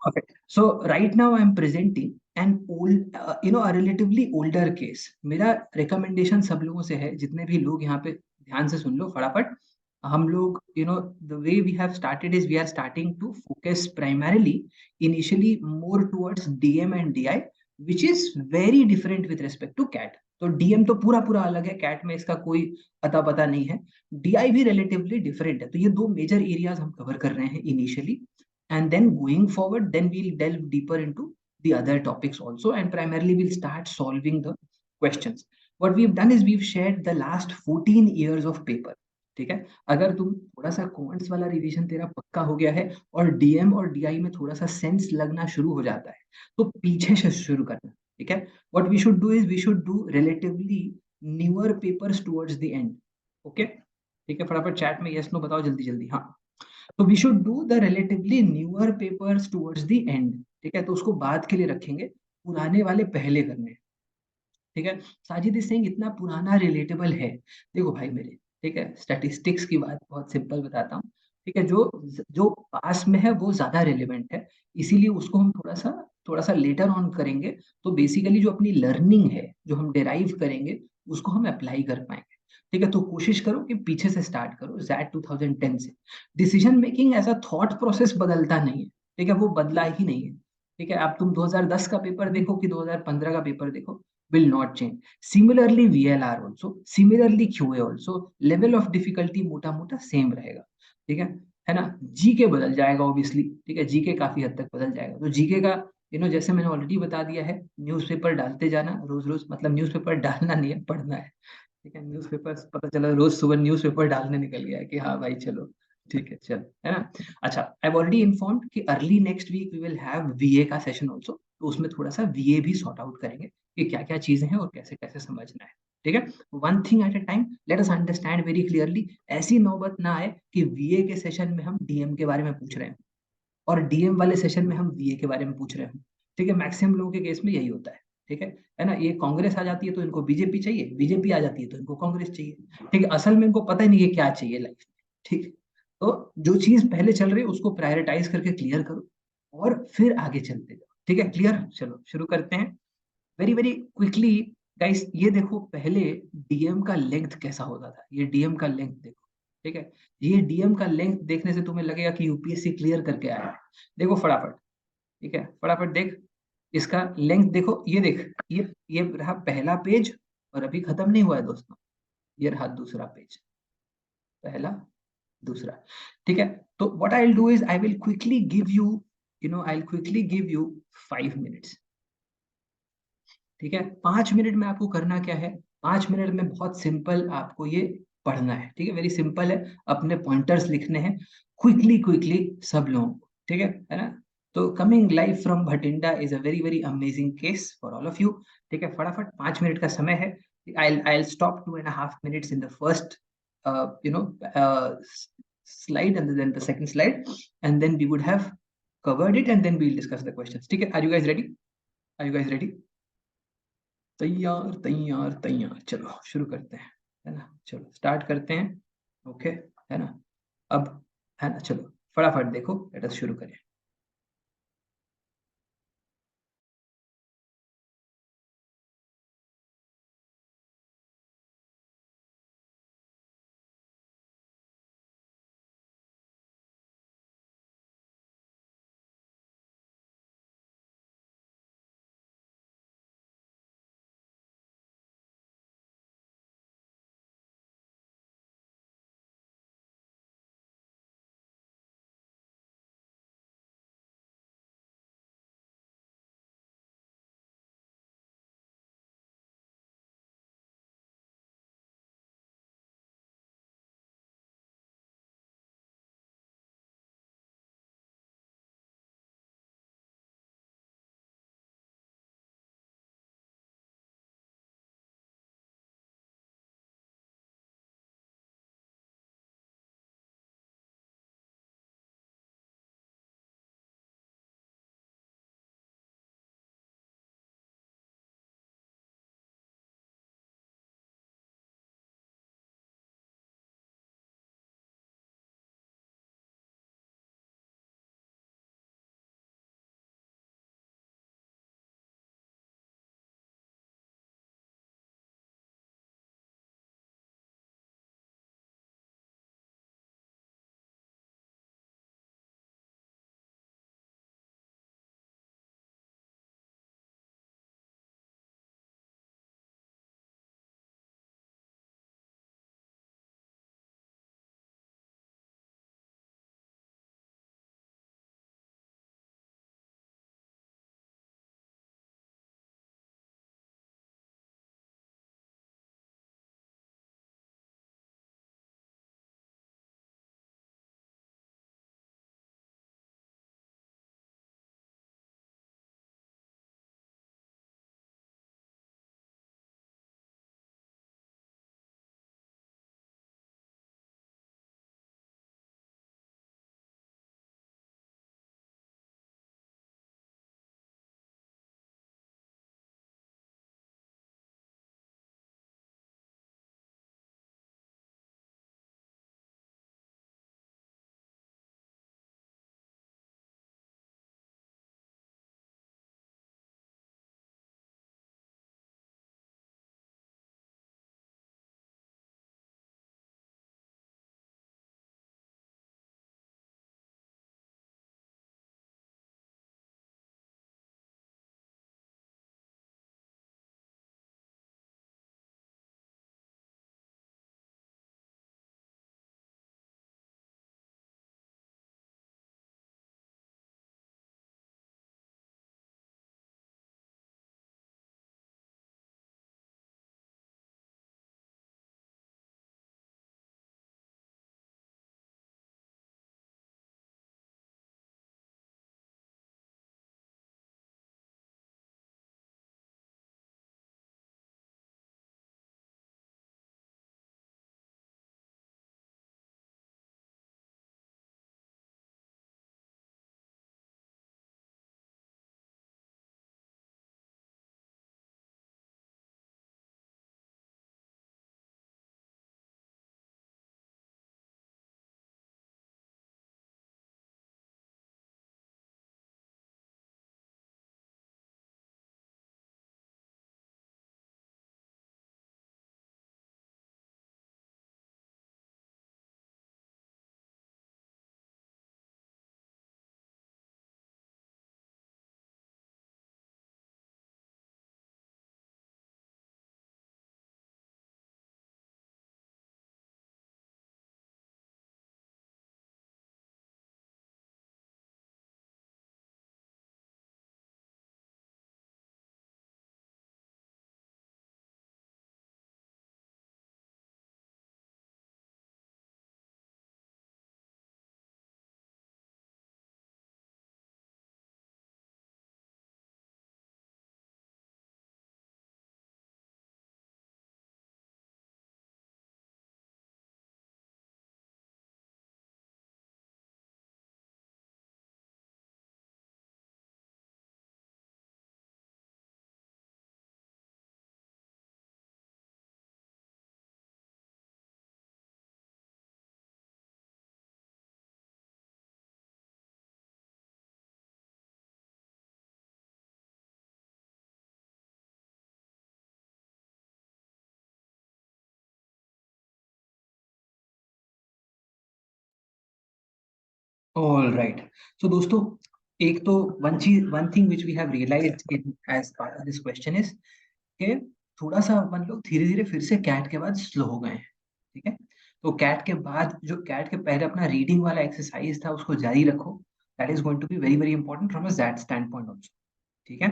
Perfect. So right now I'm presenting an old, a relatively older case. मेरा recommendation सब लोगों से है, जितने भी लोग यहाँ पे ध्यान से सुन लो फटाफट. हम लोग, the way we have started is we are starting to focus primarily, initially more towards DM and DI, which is very different with respect to CAT. तो DM तो पूरा पूरा अलग है, CAT में इसका कोई अता पता नहीं है. DI भी relatively different है. तो ये दो major areas हम cover कर रहे हैं initially. And then going forward, then we'll delve deeper into the other topics also, and primarily we'll start solving the questions. What we've done is we've shared the last 14 years of paper. ठीक है. अगर तुम थोड़ा सा comments वाला revision तेरा पक्का हो गया है और डीएम और डीआई में थोड़ा सा सेंस लगना शुरू हो जाता है, तो पीछे से शुरू करना. ठीक है. What we should do is we should do relatively newer papers towards the end. Okay. ठीक है. फटाफट चैट में यस नो बताओ जल्दी जल्दी. हाँ. तो we should do the relatively newer papers towards the end. ठीक है. तो उसको बाद के लिए रखेंगे, पुराने वाले पहले करने. ठीक है. साजिद इज सेइंग इतना पुराना रिलेटेबल है. देखो भाई मेरे, ठीक है, स्टैटिस्टिक्स की बात बहुत सिंपल बताता हूँ. ठीक है. जो जो पास में है वो ज्यादा रिलेवेंट है, इसीलिए उसको हम थोड़ा सा लेटर ऑन करेंगे. तो बेसिकली जो अपनी लर्निंग है, जो हम डिराइव करेंगे, उसको हम अप्लाई कर पाएंगे. ठीक है. तो कोशिश करो कि पीछे से स्टार्ट करो, जैट 2010 से. Decision making as a thought process बदलता नहीं है. ठीक है. वो बदला ही नहीं है. ठीक है. आप तुम 2010 का पेपर देखो कि 2015 का पेपर देखो, will not change. Similarly, VLR also, similarly QA also, level of difficulty मोटा मोटा सेम रहेगा. ठीक है ना. जीके बदल जाएगा ऑब्वियसली. ठीक है. जीके काफी हद तक बदल जाएगा. तो जीके का जैसे मैंने ऑलरेडी बता दिया है, न्यूज़पेपर डालते जाना रोज रोज. मतलब न्यूज़पेपर डालना नहीं है, पढ़ना है. ठीक है. न्यूज़पेपर पता चला रोज सुबह न्यूज़पेपर डालने निकल गया है कि हाँ भाई चलो. ठीक है. चल, है ना. अच्छा, आई ऑलरेडी इन्फॉर्म्ड कि early next week we will have VA का सेशन ऑल्सो. तो उसमें थोड़ा सा वीए भी सॉर्ट आउट करेंगे कि क्या क्या चीजें हैं और कैसे कैसे समझना है. ठीक है. One thing at a time, let us understand very clearly. ऐसी नौबत ना आए कि वीए के सेशन में हम डीएम के बारे में पूछ रहे हैं और डीएम वाले सेशन में हम वीए के बारे में पूछ रहे हैं. ठीक है. मैक्सिमम लोगों के केस में यही होता है. ठीक है ना. ये कांग्रेस आ जाती है तो इनको बीजेपी चाहिए, बीजेपी आ जाती है तो इनको कांग्रेस चाहिए. ठीक है. असल में इनको पता ही नहीं है क्या चाहिए लाइफ में. ठीक है. तो जो चीज पहले चल रही है उसको प्रायोरिटाइज करके क्लियर करो और फिर आगे चलते जाओ. ठीक है. क्लियर. चलो शुरू करते हैं वेरी वेरी क्विकली. गाइस ये देखो, पहले डीएम का लेंथ कैसा होता था. ये डीएम का लेंथ देखो. ठीक है. ये डीएम का लेंथ देखने से तुम्हें लगेगा कि यूपीएससी क्लियर करके आया है. देखो फटाफट. ठीक है. फटाफट देख. इसका लेंथ देखो. ये देख. ये रहा पहला पेज और अभी खत्म नहीं हुआ है दोस्तों. ये रहा दूसरा पेज. पहला, दूसरा. ठीक है. तो what I will do is I will quickly give you, I will quickly give you 5 minutes. ठीक है. 5 मिनट में आपको करना क्या है. 5 मिनट में बहुत सिंपल आपको ये पढ़ना है. ठीक है. वेरी सिंपल है. अपने पॉइंटर्स लिखने हैं क्विकली क्विकली सब लोगों को. ठीक है ना. तो coming live from Bathinda is a very very amazing case for all of you. ठीक है. फटाफट 5 मिनट का समय है. I'll stop 2.5 minutes in the first uh, you know slide, and then the second slide, and then we would have covered it, and then we'll discuss the questions. ठीक है. Are you guys ready? Are you guys ready? तैयार तैयार तैयार. चलो शुरू करते हैं. है ना. चलो स्टार्ट करते हैं. ओके. है ना. अब, है ना. चलो फटाफट देखो. लेट अस शुरू करें. All right. सो दोस्तों, एक तो one thing which we have realised in as part of this question is कि थोड़ा सा अपन लोग धीरे धीरे फिर से कैट के बाद स्लो हो गए हैं। ठीक है, तो कैट के बाद जो कैट के पहले अपना रीडिंग वाला एक्सरसाइज था उसको जारी रखो। That is going to be very very important from a that standpoint also. ठीक है,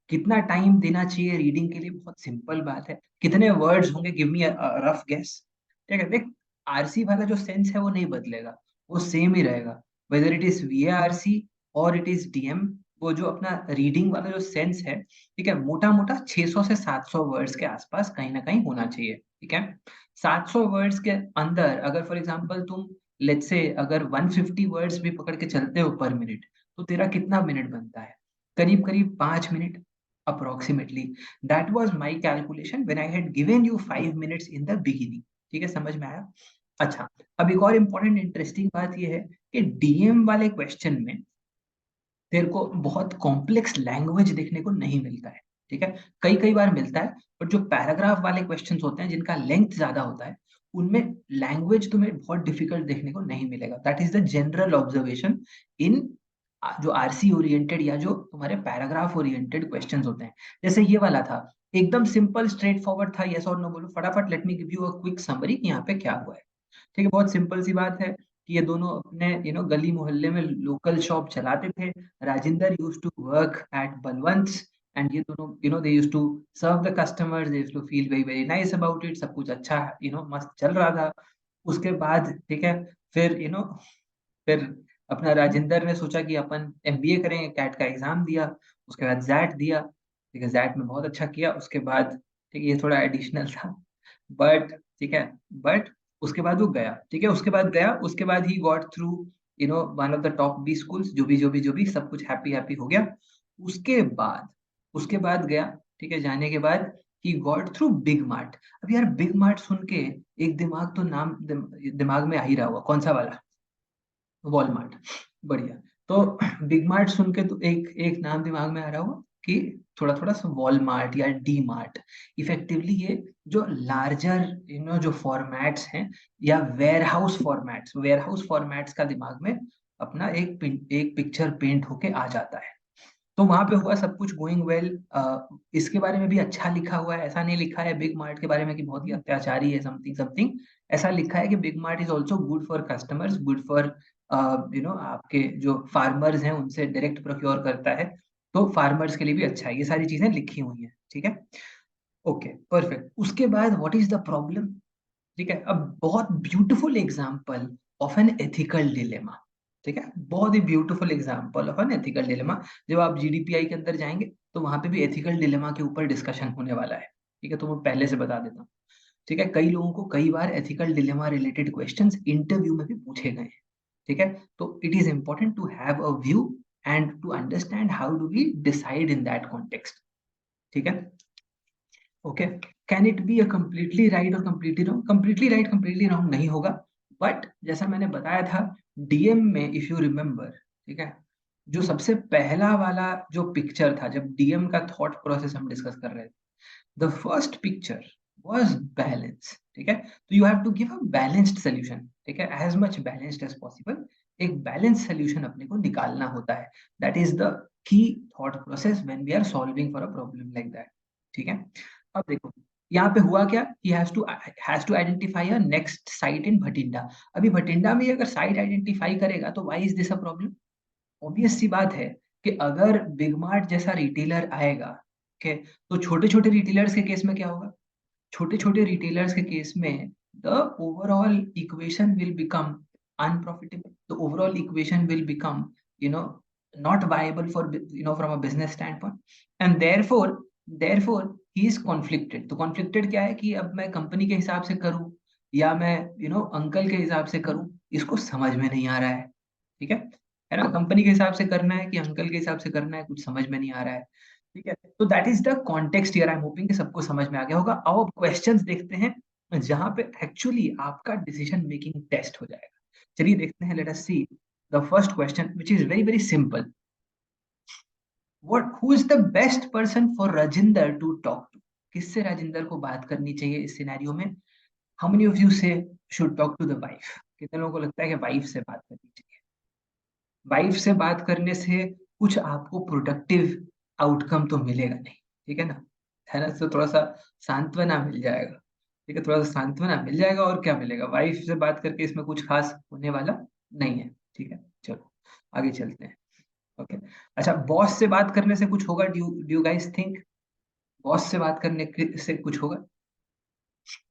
कितना टाइम देना चाहिए रीडिंग के लिए, बहुत सिंपल बात है। कितने वर्ड्स होंगे, गिव मी रफ गेस। ठीक है, देख, आरसी वाला जो सेंस है वो नहीं बदलेगा, वो सेम ही रहेगा, whether it is V RC और इट इज डीएम। वो जो अपना रीडिंग वाला जो सेंस है, ठीक है, मोटा मोटा 600 से 700 वर्ड्स के आसपास कहीं ना कहीं होना चाहिए। ठीक है, 700 वर्ड्स के अंदर अगर फॉर एग्जांपल तुम लेट्स से अगर 150 वर्ड्स भी पकड़ के चलते हो पर मिनट, तो तेरा कितना मिनट बनता है? करीब करीब 5 minute approximately. That was my calculation when I had given you 5 minutes in the beginning. ठीक है, समझ में आया? अच्छा, अब एक और इम्पोर्टेंट इंटरेस्टिंग बात यह है कि डीएम वाले क्वेश्चन में तेरे को बहुत कॉम्प्लेक्स लैंग्वेज देखने को नहीं मिलता है। ठीक है, कई कई बार मिलता है, पर जो पैराग्राफ वाले क्वेश्चंस होते हैं जिनका लेंथ ज्यादा होता है, उनमें लैंग्वेज तुम्हें बहुत डिफिकल्ट देखने को नहीं मिलेगा। That is the general observation इन जो आरसी ओरिएंटेड या जो तुम्हारे पैराग्राफ ओरिएंटेड क्वेश्चंस होते हैं। जैसे ये वाला था, एकदम सिंपल स्ट्रेट फॉरवर्ड था, यस और नो बोलो फटाफट। Let me give you a quick summary यहाँ पे क्या हुआ है। ठीक है, बहुत सिंपल सी बात है कि ये दोनों अपने गली मोहल्ले में लोकल शॉप चलाते थे। Rajinder used to work at Balwant, and ये दोनों they used to serve the customers, they used to feel very very nice about it. सब कुछ अच्छा मस्त चल रहा था। उसके बाद ठीक है, फिर फिर अपना राजेंद्र ने सोचा कि अपन एमबीए करेंगे, कैट का एग्जाम दिया, उसके बाद जैट दिया। ठीक है, जैट में बहुत अच्छा किया। उसके बाद ठीक है, ये थोड़ा एडिशनल था, बट ठीक है, बट उसके बाद वो गया। ठीक है, उसके बाद गया, उसके बाद ही got through one of the top B schools, जो भी सब कुछ हैप्पी हैप्पी हो गया। उसके बाद गया। ठीक है, जाने के बाद ही गॉट थ्रू बिग मार्ट। अब यार बिग मार्ट सुन के एक दिमाग तो दिमाग में आ ही रहा होगा, कौन सा वाला? वॉलमार्ट। बढ़िया। तो बिग मार्ट सुन के तो एक एक नाम दिमाग में आ रहा होगा कि थोड़ा थोड़ा सा वॉलमार्ट या डी मार्ट। इफेक्टिवली ये जो लार्जर जो फॉर्मेट्स हैं, या वेयर हाउस फॉर्मेट्स का दिमाग में अपना एक पिक्चर पेंट होके आ जाता है। तो वहां पे हुआ सब कुछ गोइंग वेल। इसके बारे में भी अच्छा लिखा हुआ है, ऐसा नहीं लिखा है बिग मार्ट के बारे में कि बहुत ही अत्याचारी है समथिंग समथिंग। ऐसा लिखा है कि big mart is also good for customers, good for आपके जो फार्मर्स हैं उनसे डायरेक्ट प्रोक्योर करता है, तो फार्मर्स के लिए भी अच्छा है। ये सारी चीजें लिखी हुई हैं। ठीक है, ओके परफेक्ट। उसके बाद व्हाट इज द प्रॉब्लम? ठीक है, अब बहुत beautiful example of an ethical dilemma. ठीक है, बहुत ही beautiful example of an ethical dilemma. जब आप जीडीपीआई के अंदर जाएंगे तो वहां पे भी एथिकल डिलेमा के ऊपर डिस्कशन होने वाला है। ठीक है, तो मैं पहले से बता देता हूँ। ठीक है, कई लोगों को कई बार ethical dilemma related questions interview में भी पूछे गए हैं। ठीक है, तो it is important to have a view and to understand how do we decide in that context. ठीक है, okay. Can it be a completely right और completely wrong? Completely right completely wrong नहीं होगा, बट जैसा मैंने बताया था, DM में इफ यू रिमेम्बर, ठीक है, जो सबसे पहला वाला जो पिक्चर था, जब डीएम का थॉट प्रोसेस हम डिस्कस कर रहे थे, the first picture was balance. ठीक है, तो you have to give a balanced solution. ठीक है, as much balanced as possible एक बैलेंस सोल्यूशन अपने को निकालना होता है। That is the key thought process when we are solving for a problem like that. ठीक है, अब देखो यहाँ पे हुआ क्या, he has to identify a next site in Bathinda. अभी भटिंडा में अगर साइट आइडेंटिफाई करेगा तो why is this a problem? Obvious सी बात है कि अगर बिग मार्ट जैसा रिटेलर आएगा, ओके, तो छोटे छोटे रिटेलर्स के केस में क्या होगा? छोटे छोटे रिटेलर्स के केस में the overall equation will become unprofitable, the overall equation will become you know not viable for from a business standpoint, and therefore he is conflicted। तो conflicted क्या है कि अब मैं कंपनी के हिसाब से करूं या मैं अंकल के हिसाब से करूं, इसको समझ में नहीं आ रहा है। ठीक है ना, कंपनी के हिसाब से करना है कि अंकल के हिसाब से करना है, कुछ समझ में नहीं आ रहा है। ठीक है, तो that is the context here. I am hoping कि सबको समझ में आ गया होगा। आओ अब क्वेश्चंस देखते हैं जहां पे एक्चुअली आपका डिसीजन मेकिंग टेस्ट हो जाएगा। चलिए देखते हैं, let us see the first question which is very very simple. What who is the best person for Rajinder to talk to? किससे राजिंदर को बात करनी चाहिए इस सिनेरियो में? How many of you say should talk to the wife? कितने लोगों को लगता है कि वाइफ से बात करनी चाहिए? वाइफ से बात करने से कुछ आपको प्रोडक्टिव आउटकम तो मिलेगा नहीं, ठीक है ना, तो थोड़ा सा सांत्वना मिल जाएगा, ठीक है, थोड़ा सा सांत्वना मिल जाएगा, और क्या मिलेगा, वाइफ से बात करके इसमें कुछ खास होने वाला नहीं है, ठीक है। चलो आगे चलते हैं। ओके, अच्छा, बॉस से बात करने से कुछ होगा? Do you guys think boss से बात करने से कुछ होगा?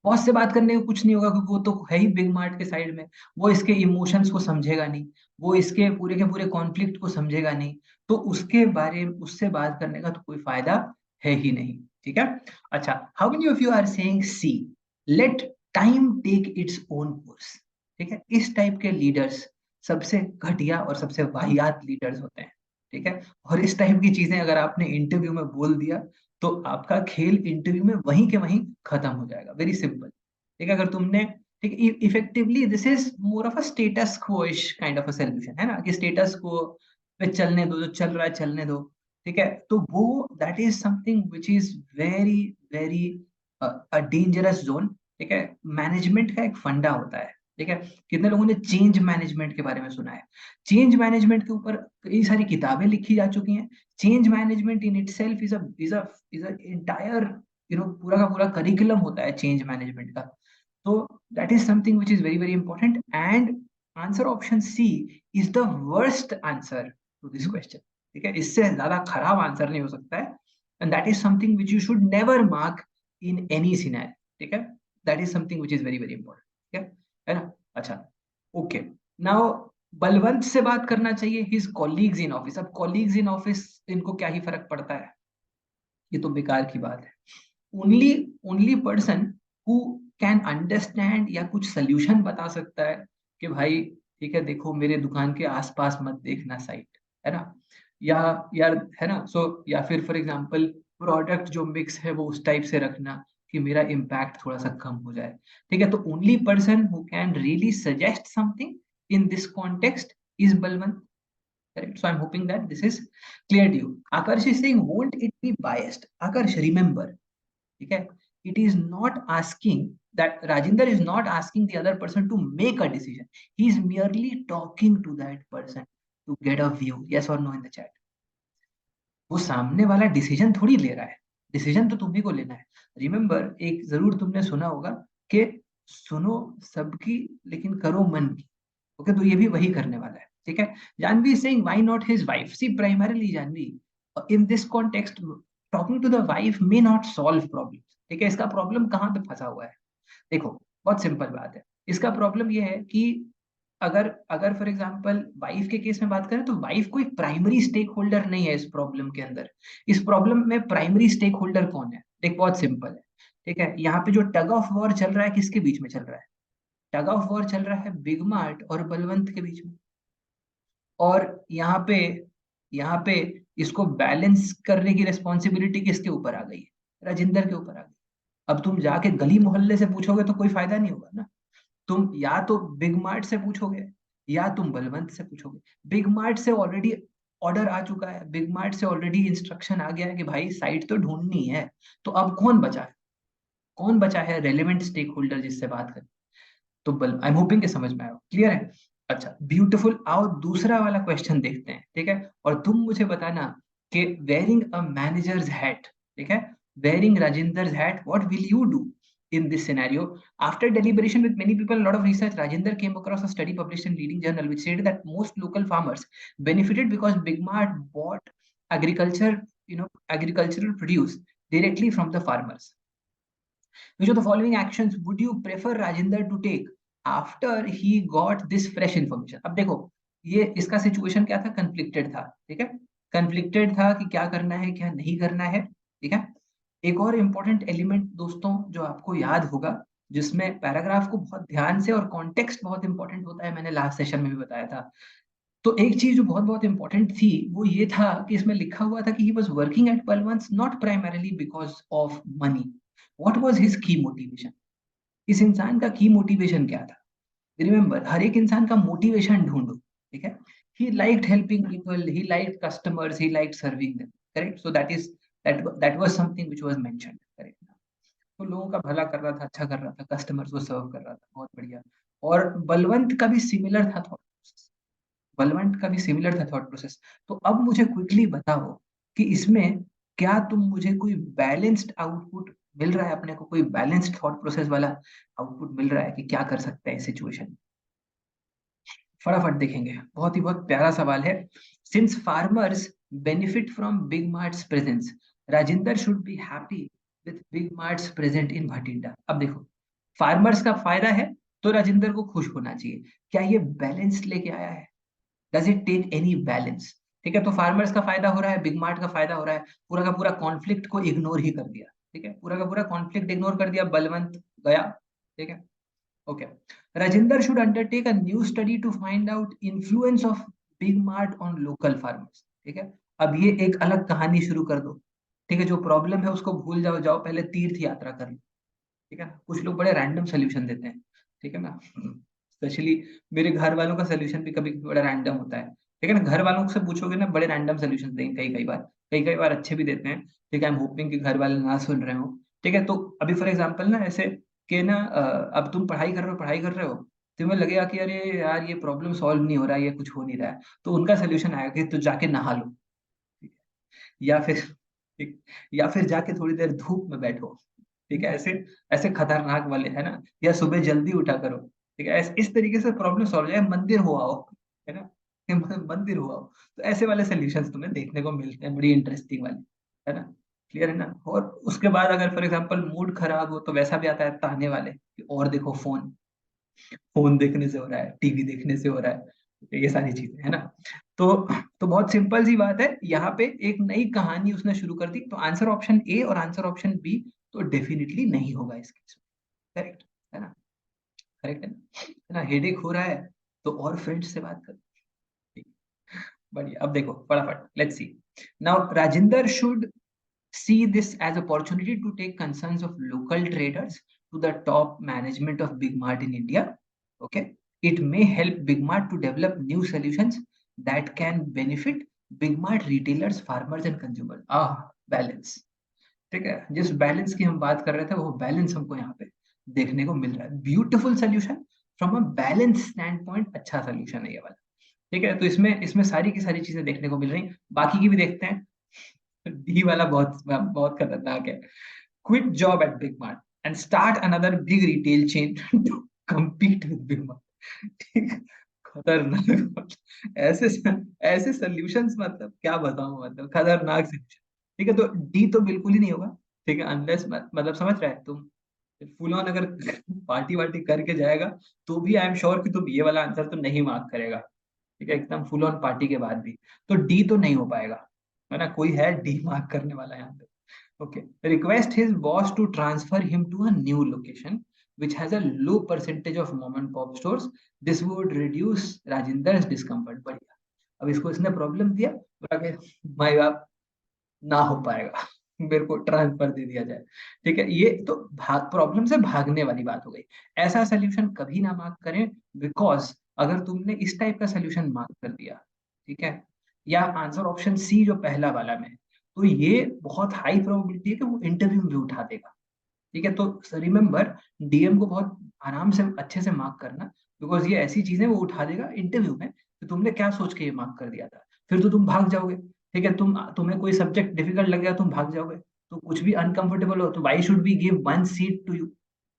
बॉस से बात करने को कुछ नहीं होगा, क्योंकि वो तो है ही बिग मार्ट के साइड में। वो इसके इमोशंस को समझेगा नहीं, वो इसके पूरे के पूरे कॉन्फ्लिक्ट को समझेगा नहीं, तो उसके बारे में उससे बात करने का तो कोई फायदा है ही नहीं, ठीक है। अच्छा, how many of you are saying C, let time take its own course, ठीक है। इस टाइप के लीडर्स सबसे घटिया और सबसे वाहियात लीडर्स होते हैं, ठीक है। और इस टाइप की चीजें अगर आपने इंटरव्यू में बोल दिया, तो आपका खेल इंटरव्यू में वहीं के वहीं खत्म हो जाएगा, वेरी सिंपल, ठीक है। अगर तुमने, ठीक है, effectively this is more of a status quoish kind of a solution, है ना, कि स्टेटस को पे चलने दो, जो चल रहा है चलने दो, ठीक है। तो वो that is something which is very very dangerous zone, ठीक है। मैनेजमेंट का एक फंडा होता है, ठीक है। कितने लोगों ने चेंज मैनेजमेंट के बारे में सुना है? चेंज मैनेजमेंट के ऊपर कई सारी किताबें लिखी जा चुकी हैं। Change management in itself is a entire, पूरा का पूरा करिकुलम होता है चेंज मैनेजमेंट का। तो that is something which is very very important, and answer option C is the worst answer to this question, ठीक है। इससे ज्यादा खराब आंसर नहीं हो सकता है, and that is something which you should never mark in any scenario, ठीक है। That is something which is very very important, ठीक है ना। अच्छा, ओके, नाउ बलवंत से बात करना चाहिए हिज कॉलीग्स इन ऑफिस। अब कॉलीग्स इन ऑफिस, इनको क्या ही फर्क पड़ता है, ये तो बेकार की बात है। Only only person who can understand या कुछ सोल्यूशन बता सकता है कि भाई, ठीक है, देखो मेरे दुकान के आसपास मत देखना साइट, है ना, या यार, है ना, सो या फिर फॉर एग्जांपल प्रोडक्ट जो मिक्स है वो उस टाइप से रखना कि मेरा इम्पैक्ट थोड़ा सा कम हो जाए, ठीक है। तो only person who can really suggest something in this context is Balwant, correct? So I'm hoping that this is clear to you. Akarsh is saying, won't it be biased? Akarsh, remember, okay, it is not asking that Rajinder is not asking the other person to make a decision. He is merely talking to that person to get a view. Yes or no in the chat. वो सामने वाला decision थोड़ी ले रहा है, decision तो तुम्ही को लेना है। रिमेंबर, एक जरूर तुमने सुना होगा कि सुनो सबकी लेकिन करो मन की, ओके, तो ये भी वही करने वाला है, ठीक है। Janvi saying why not his wife, see primarily Janvi, in this context talking to the wife may not solve problem, ठीक है। इसका प्रॉब्लम कहाँ पे फंसा हुआ है? देखो, बहुत सिंपल बात है। इसका प्रॉब्लम ये है कि अगर अगर फॉर एग्जांपल वाइफ के केस में बात करें, तो वाइफ कोई प्राइमरी स्टेक होल्डर नहीं है इस प्रॉब्लम के अंदर। इस प्रॉब्लम में प्राइमरी स्टेक होल्डर कौन है? देख, बहुत सिंपल है, ठीक है। यहाँ पे जो टग ऑफ वॉर चल रहा है, किसके बीच में चल रहा है? टग ऑफ वॉर चल रहा है बिग मार्ट और बलवंत के बीच में। और यहाँ पे इसको बैलेंस करने की रिस्पॉन्सिबिलिटी किसके ऊपर आ गई है? राजिंदर के ऊपर आ गई। अब तुम जाके गली मोहल्ले से पूछोगे तो कोई फायदा नहीं होगा ना। तुम या तो बिग मार्ट से पूछोगे या तुम बलवंत से पूछोगे। बिग मार्ट से ऑलरेडी ऑर्डर आ चुका है, बिग मार्ट से ऑलरेडी इंस्ट्रक्शन आ गया है कि भाई साइट तो ढूंढनी है। तो अब कौन बचा है? कौन बचा है रेलेवेंट स्टेक होल्डर जिससे बात करें? तो बल आई एम होपिंग कि समझ में आया, क्लियर है। अच्छा, ब्यूटीफुल, आओ दूसरा वाला क्वेश्चन देखते हैं, ठीक है। और तुम मुझे बताना कि वेयरिंग अ मैनेजर्स हैट, ठीक है, wearing Rajendra's hat, what will you do in this scenario? After deliberation with many people, a lot of research, Rajendra came across a study published in leading journal which said that most local farmers benefited because Big Mart bought agriculture, agricultural produce directly from the farmers. Which of the following actions would you prefer Rajendra to take after he got this fresh information? अब देखो, ये इसका situation क्या था? Conflicted था, ठीक है। Conflicted था कि क्या करना है क्या नहीं करना है, ठीक है। एक और इंपॉर्टेंट एलिमेंट दोस्तों जो आपको याद होगा, जिसमें पैराग्राफ को बहुत ध्यान से, और कॉन्टेक्स्ट बहुत इंपॉर्टेंट होता है, मैंने लास्ट सेशन में भी बताया था। तो एक चीज जो बहुत बहुत इंपॉर्टेंट थी वो ये था कि इसमें लिखा हुआ था कि he was working at Balwant not primarily because of money. What was his की मोटिवेशन? इस इंसान का की मोटिवेशन क्या था? रिमेंबर, हर एक इंसान का मोटिवेशन ढूंढो, ठीक है। He liked helping people, he liked customers, he liked serving them, correct. So that was something which was mentioned, correct. तो लोगों का भला कर रहा था, अच्छा कर रहा था, कस्टमर्स को सर्व कर रहा था, बहुत बढ़िया। और बलवंत का भी सिमिलर था थॉट, बलवंत का भी सिमिलर था थॉट प्रोसेस। तो अब मुझे क्विकली बताओ कि इसमें क्या तुम मुझे कोई बैलेंस्ड आउटपुट मिल रहा है, अपने को कोई बैलेंस्ड थॉट प्रोसेस वाला आउटपुट मिल रहा है कि क्या कर सकते हैं इस सिचुएशन? फटाफट देखेंगे, बहुत प्यारा सवाल है। Since farmers benefit from big marts presence, Rajendra should be happy with big marts present in Bathinda. अब देखो, फार्मर्स का फायदा है तो राजेंद्र को खुश होना चाहिए। क्या ये बैलेंस लेके आया है? Does it take any balance? ठीक है, तो फार्मर्स का फायदा हो रहा है, बिग मार्ट का फायदा हो रहा है, पूरा का पूरा कॉन्फ्लिक्ट को इग्नोर ही कर दिया। ठीक है, पूरा का पूरा कॉन्फ्लिक्ट इग्नोर कर दिया, बलवंत गया। ठीक है, okay. Rajinder should undertake a new study to find out influence of big mart on local farmers। ठीक है, अब ये एक अलग कहानी शुरू कर दो। ठीक है, जो प्रॉब्लम है उसको भूल जाओ, जाओ पहले तीर्थ यात्रा कर लो। ठीक है ना, कुछ लोग बड़े रैंडम सोल्यूशन देते हैं। ठीक है ना, स्पेशली मेरे घर वालों का सोल्यूशन भी कभी कभी बड़ा रैंडम होता है। ठीक है ना, घर वालों से पूछोगे ना, बड़े रैंडम सोल्यूशन देंगे, कई कई बार अच्छे भी देते हैं। ठीक है, आई एम होपिंग कि घर वाले ना सुन रहे हो। ठीक है, तो अभी फॉर एग्जाम्पल ना ऐसे कि ना अब तुम पढ़ाई कर रहे हो, तुम्हें लगेगा कि अरे यार ये प्रॉब्लम सॉल्व नहीं हो रहा है, ये कुछ हो नहीं रहा है, तो उनका सोल्यूशन आएगा कि तू जाके नहा लो। ठीक है? या फिर ठीक, या फिर जाके थोड़ी देर धूप में बैठो। ठीक है, ऐसे ऐसे खतरनाक वाले है ना, या सुबह जल्दी उठा करो। ठीक है, इस तरीके से प्रॉब्लम सॉल्व हो जाए, मंदिर हो आओ। है ना, कि मंदिर हो आओ। तो ऐसे वाले सोल्यूशंस तुम्हें देखने को मिलते हैं, बड़ी इंटरेस्टिंग वाले। है ना, क्लियर है ना। और उसके बाद अगर फॉर एग्जांपल मूड खराब हो तो वैसा भी आता है ताने वाले कि और देखो फोन, फोन देखने से हो रहा है, टीवी देखने से हो रहा है, ये सारी चीजें है ना। तो तो बहुत सिंपल सी बात है, यहाँ पे एक नई कहानी उसने शुरू कर दी। तो आंसर ऑप्शन ए और आंसर ऑप्शन बी तो डेफिनेटली नहीं होगा इस केस में। करेक्ट है ना, करेक्ट है ना। हेडेक हो रहा है तो और फ्रेंड्स से बात करो। ठीक, बढ़िया। अब देखो फटाफट, let's see. Now Rajendra should see this as opportunity to take concerns of local traders to the top management of Big Mart in India. Okay, it may help Big Mart to develop new solutions that can benefit Big Mart retailers, farmers and consumers. Balance. ठीक है, जिस balance की हम बात कर रहे थे वो बैलेंस हमको यहाँ पे देखने को मिल रहा है। Beautiful solution from a balance stand point, अच्छा सोल्यूशन है ये वाला। ठीक है, तो इसमें इसमें सारी की सारी चीजें देखने को मिल रही, बाकी की भी देखते हैं। डी वाला बहुत बहुत खतरनाक है। Quit job at Big Mart and start another big retail chain to compete with Big Mart. ठीक, खतरनाक। ऐसे ऐसे सॉल्यूशंस, मतलब क्या बताऊं, मतलब खतरनाक सॉल्यूशन। ठीक है, तो डी तो बिल्कुल ही नहीं होगा। ठीक है, अनलेस मतलब समझ रहे हैं तुम, फुल ऑन अगर पार्टी वार्टी करके जाएगा तो भी आई एम श्योर कि तुम ये वाला आंसर तो नहीं मार्क करेगा। ठीक है, एकदम फुल ऑन पार्टी के बाद भी। तो डी तो नहीं हो पाएगा, है ना। कोई है डी मार्क करने वाला यहाँ पे? Okay, request his boss to transfer him to a new location which has a low percentage of mom and pop stores. This would reduce Rajendra's discomfort। बढ़िया, अब इसको इसने प्रॉब्लम दिया, बोला कि माई बाप ना हो पाएगा, मेरे को ट्रांसफर दे दिया जाए। ठीक है, ये तो भाग प्रॉब्लम से भागने वाली बात हो गई। ऐसा सोल्यूशन कभी ना मार्क करें, बिकॉज अगर तुमने इस टाइप का सोल्यूशन मार्क कर दिया, ठीक है, या आंसर ऑप्शन सी जो पहला वाला में, तो ये बहुत हाई प्रोबेबिलिटी है कि वो इंटरव्यू में भी उठा देगा। ठीक है, तो रिमेंबर, डीएम को बहुत आराम से अच्छे से मार्क करना, बिकॉज ये ऐसी चीजें वो उठा देगा इंटरव्यू में कि तुमने क्या सोच के ये मार्क कर दिया था, फिर तो तुम भाग जाओगे। ठीक है, तुम्हें कोई सब्जेक्ट डिफिकल्ट लग गया, तुम भाग जाओगे। तो कुछ भी अनकंफर्टेबल हो तो why should be give one seat to you,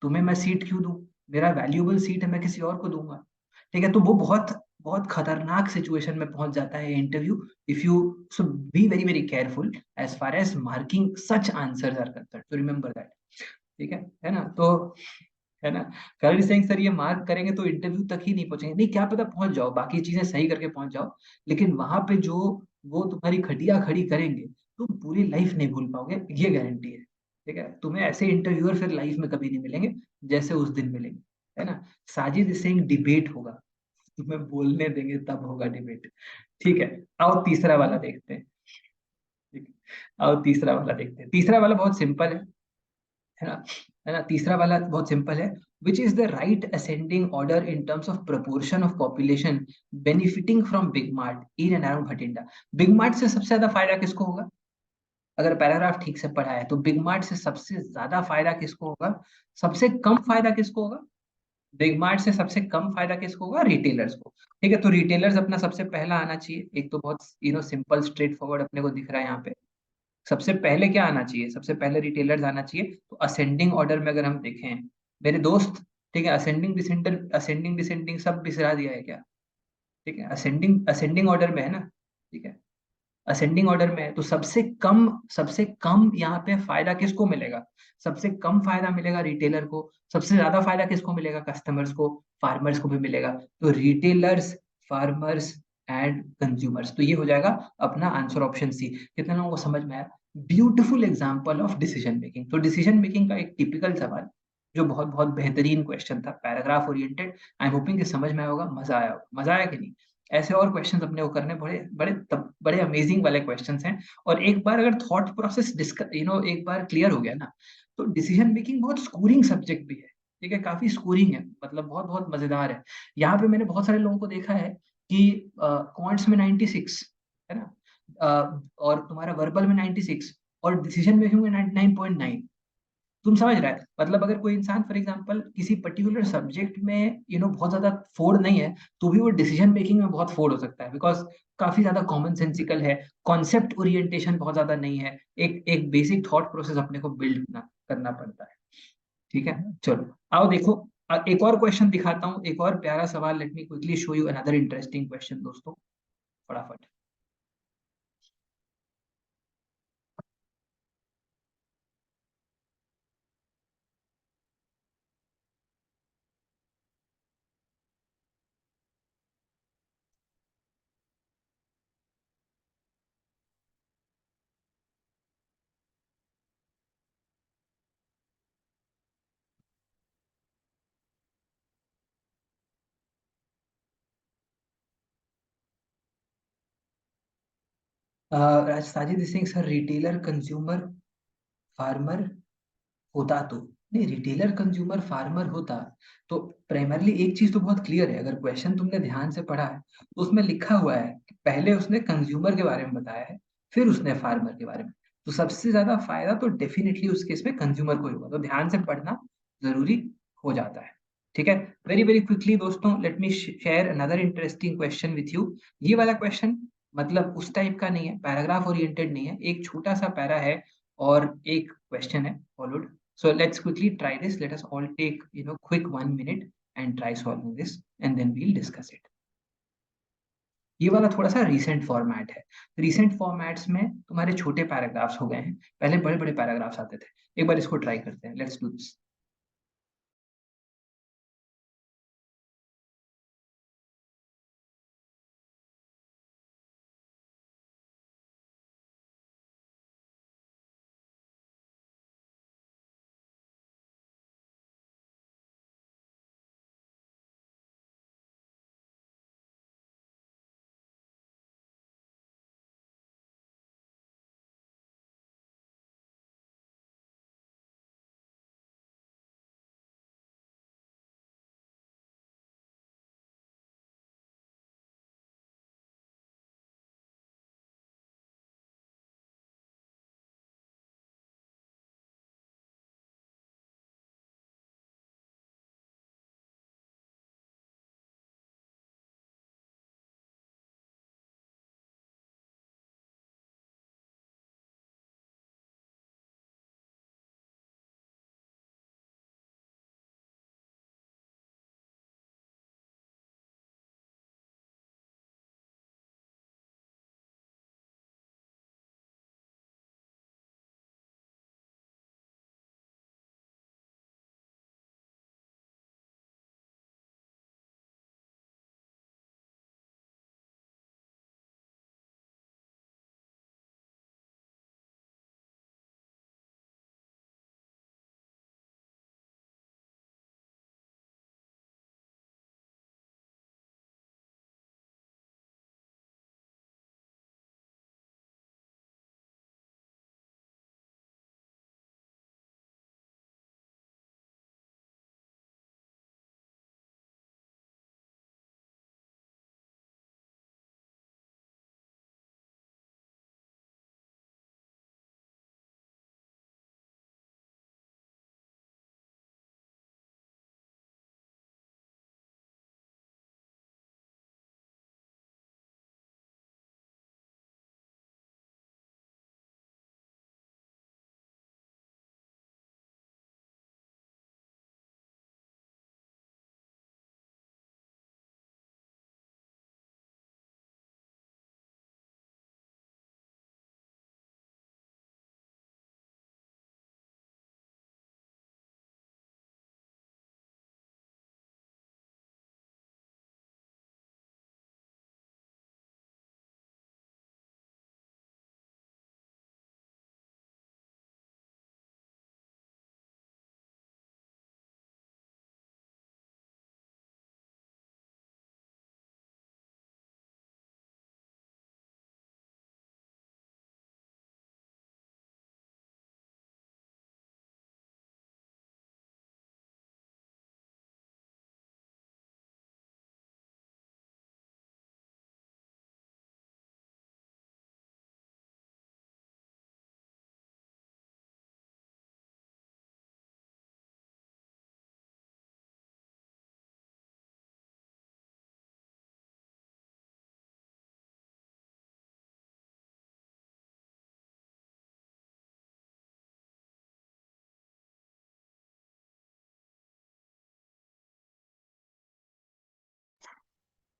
तुम्हें मैं सीट क्यों दूं? मेरा वैल्यूएबल सीट है, मैं किसी और को दूंगा। ठीक है, तो वो बहुत बहुत खतरनाक सिचुएशन में पहुंच जाता है interview, if you so be very very careful as far as marking such answers are concern, तो रिमेंबर दैट। ठीक है ना, तो है ना, करण सिंह सर ये मार्क करेंगे तो इंटरव्यू तक ही नहीं पहुंचेंगे, नहीं क्या पता पहुंच जाओ, बाकी चीजें सही करके पहुंच जाओ, लेकिन वहां पे जो वो तुम्हारी खटिया खड़ी करेंगे, तुम पूरी लाइफ नहीं भूल पाओगे, ये गारंटी है। ठीक है, तुम्हें ऐसे इंटरव्यूअर फिर लाइफ में कभी नहीं मिलेंगे जैसे उस दिन मिलेंगे। है ना, साजिद सिंह डिबेट होगा, तुम्हें बोलने देंगे तब होगा डिबेट। ठीक है, आओ तीसरा वाला देखते हैं। ठीक है, आओ तीसरा वाला देखते हैं। तीसरा वाला बहुत सिंपल है ना, है ना। तीसरा वाला बहुत सिंपल है। Which is the right ascending order in terms of proportion of population benefiting from big mart in and around Bathinda? Big mart से सबसे ज्यादा फायदा किसको होगा? अगर पैराग्राफ ठीक से पढ़ा है तो बिग मार्ट से सबसे ज्यादा फायदा किसको होगा, सबसे कम फायदा किसको होगा? बिग मार्ट से सबसे कम फायदा किसको होगा? रिटेलर्स को। ठीक है, तो रिटेलर्स अपना सबसे पहला आना चाहिए। एक तो बहुत सिंपल स्ट्रेट फॉरवर्ड अपने को दिख रहा है यहाँ पे। सबसे पहले क्या आना चाहिए? सबसे पहले रिटेलर्स आना चाहिए। तो असेंडिंग ऑर्डर में अगर हम देखें मेरे दोस्त, ठीक है, असेंडिंग डिसेंडिंग सब बिसरा दिया है क्या? ठीक है, असेंडिंग असेंडिंग ऑर्डर में है ना। ठीक है, असेंडिंग ऑर्डर में है, तो सबसे कम यहाँ पे फायदा किसको मिलेगा? सबसे कम फायदा मिलेगा रिटेलर को। सबसे ज्यादा फायदा किसको मिलेगा? कस्टमर्स को, फार्मर्स को भी मिलेगा। तो रिटेलर्स, फार्मर्स एंड कंज्यूमर्स, तो ये हो जाएगा अपना आंसर ऑप्शन सी। कितने लोगों को समझ में आया? Beautiful example of decision making. तो डिसीजन मेकिंग का एक टिपिकल सवाल, जो बहुत बहुत बेहतरीन क्वेश्चन था, paragraph oriented. I am hoping कि समझ में आया होगा, मजा आया होगा। मजा आया कि नहीं? ऐसे और क्वेश्चंस अपने को करने, बड़े बड़े बड़े अमेजिंग वाले क्वेश्चंस हैं। और एक बार अगर थॉट प्रोसेस डिस्कस एक बार क्लियर हो गया ना, तो डिसीजन मेकिंग बहुत स्कोरिंग सब्जेक्ट भी है। ठीक है, काफी स्कोरिंग है, मतलब बहुत बहुत मजेदार है। यहाँ पे मैंने बहुत सारे लोगों को देखा है कि क्वांट्स में 96 है ना, और तुम्हारा वर्बल में 96, और डिसीजन मेकिंग में 99.9। तुम समझ रहा है? मतलब अगर कोई इंसान फॉर एग्जांपल किसी पर्टिकुलर सब्जेक्ट में बहुत ज्यादा फोड़ नहीं है, तो भी वो डिसीजन मेकिंग में बहुत फोड़ हो सकता है, बिकॉज काफी ज्यादा कॉमन सेंसिकल है। कॉन्सेप्ट ओरिएंटेशन बहुत ज्यादा नहीं है। एक एक बेसिक थॉट प्रोसेस अपने को बिल्ड करना पड़ता है। ठीक है, चलो आओ देखो। एक और क्वेश्चन दिखाता हूँ, एक और प्यारा सवाल। Late me quickly show you another interesting question दोस्तों, फटाफट। Sajid Singh sir, retailer, consumer, farmer होता तो, नहीं, रिटेलर कंज्यूमर फार्मर होता तो प्राइमरली एक चीज तो बहुत क्लियर है। अगर क्वेश्चन तुमने ध्यान से पढ़ा है तो उसमें लिखा हुआ है कि पहले उसने कंज्यूमर के बारे में बताया है, फिर उसने फार्मर के बारे में। तो सबसे ज्यादा फायदा तो डेफिनेटली उस केस में कंज्यूमर को ही होगा। तो ध्यान से पढ़ना जरूरी हो जाता है। ठीक है, वेरी वेरी क्विकली दोस्तों, let me share another interesting question with you. ये वाला क्वेश्चन मतलब उस टाइप का नहीं है, पैराग्राफ ओरिएंटेड नहीं है, एक छोटा सा पैरा है और एक क्वेश्चन है followed. So let's quickly try this. Let us all take, quick 1 minute and try solving this, and then we'll discuss it. ये वाला थोड़ा सा रीसेंट फॉर्मेट है। रीसेंट फॉर्मेट्स में तुम्हारे छोटे पैराग्राफ्स हो गए हैं, पहले बड़े बड़े पैराग्राफ्स आते थे। एक बार इसको ट्राई करते हैं, let's do this.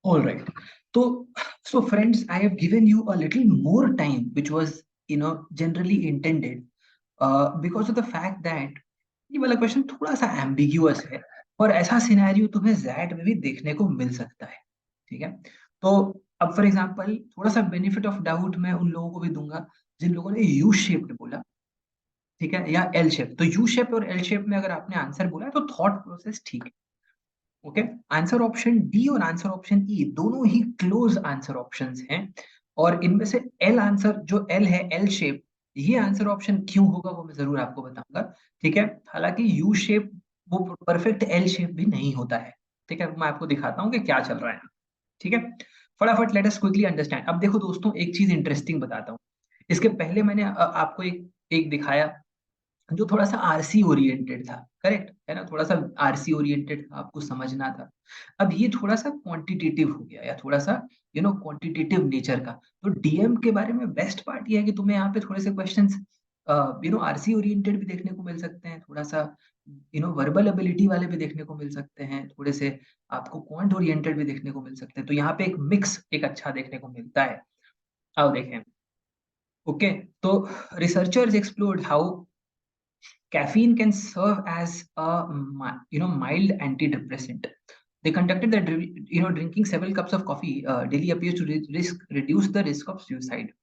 All right. So, so friends, I have given you a little more time, which was, generally intended, because of the fact that ये वाला क्वेश्चन थोड़ा सा एम्बिग्यूअस है और ऐसा सिनेरियो तुम्हें जैट में भी देखने को मिल सकता है। ठीक है? तो अब फॉर एग्जांपल थोड़ा सा बेनिफिट ऑफ डाउट मैं उन लोगों को भी दूंगा जिन लोगों ने यू शेप्ड बोला, ठीक है, या एल शेप। तो यू शेप और एल शेप में अगर आपने आंसर बोला है तो थॉट प्रोसेस ठीक है। ओके, आंसर ऑप्शन डी और आंसर ऑप्शन ई दोनों ही क्लोज आंसर ऑप्शंस हैं, और इनमें से एल आंसर जो एल है, एल शेप, ये आंसर ऑप्शन क्यों होगा वो मैं जरूर आपको बताऊंगा। ठीक है, हालांकि यू शेप वो परफेक्ट एल शेप भी नहीं होता है। ठीक है, मैं आपको दिखाता हूँ कि क्या चल रहा है। ठीक है, फटाफट लेट अस क्विकली अंडरस्टैंड। अब देखो दोस्तों, एक चीज इंटरेस्टिंग बताता हूँ। इसके पहले मैंने आपको एक एक दिखाया जो थोड़ा सा आरसी ओरिएंटेड था, करेक्ट है ना, थोड़ा सा आरसी ओरिएंटेड था, आपको समझना था। अब ये थोड़ा सा क्वांटिटेटिव हो गया, या थोड़ा सा क्वांटिटेटिव नेचर का। तो डीएम के बारे में बेस्ट पार्ट ये है कि तुम्हें यहाँ पे थोड़े से क्वेश्चंस आरसी ओरिएंटेड भी देखने को मिल सकते हैं, थोड़ा सा वर्बल एबिलिटी वाले भी देखने को मिल सकते हैं, थोड़े से आपको क्वांट ओरिएंटेड भी देखने को मिल सकते हैं। तो यहाँ पे एक मिक्स एक अच्छा देखने को मिलता है। आओ देखें। ओके, तो researchers explored how caffeine can serve as a mild antidepressant. They conducted that drinking several cups of coffee daily appears to reduce the risk of suicide.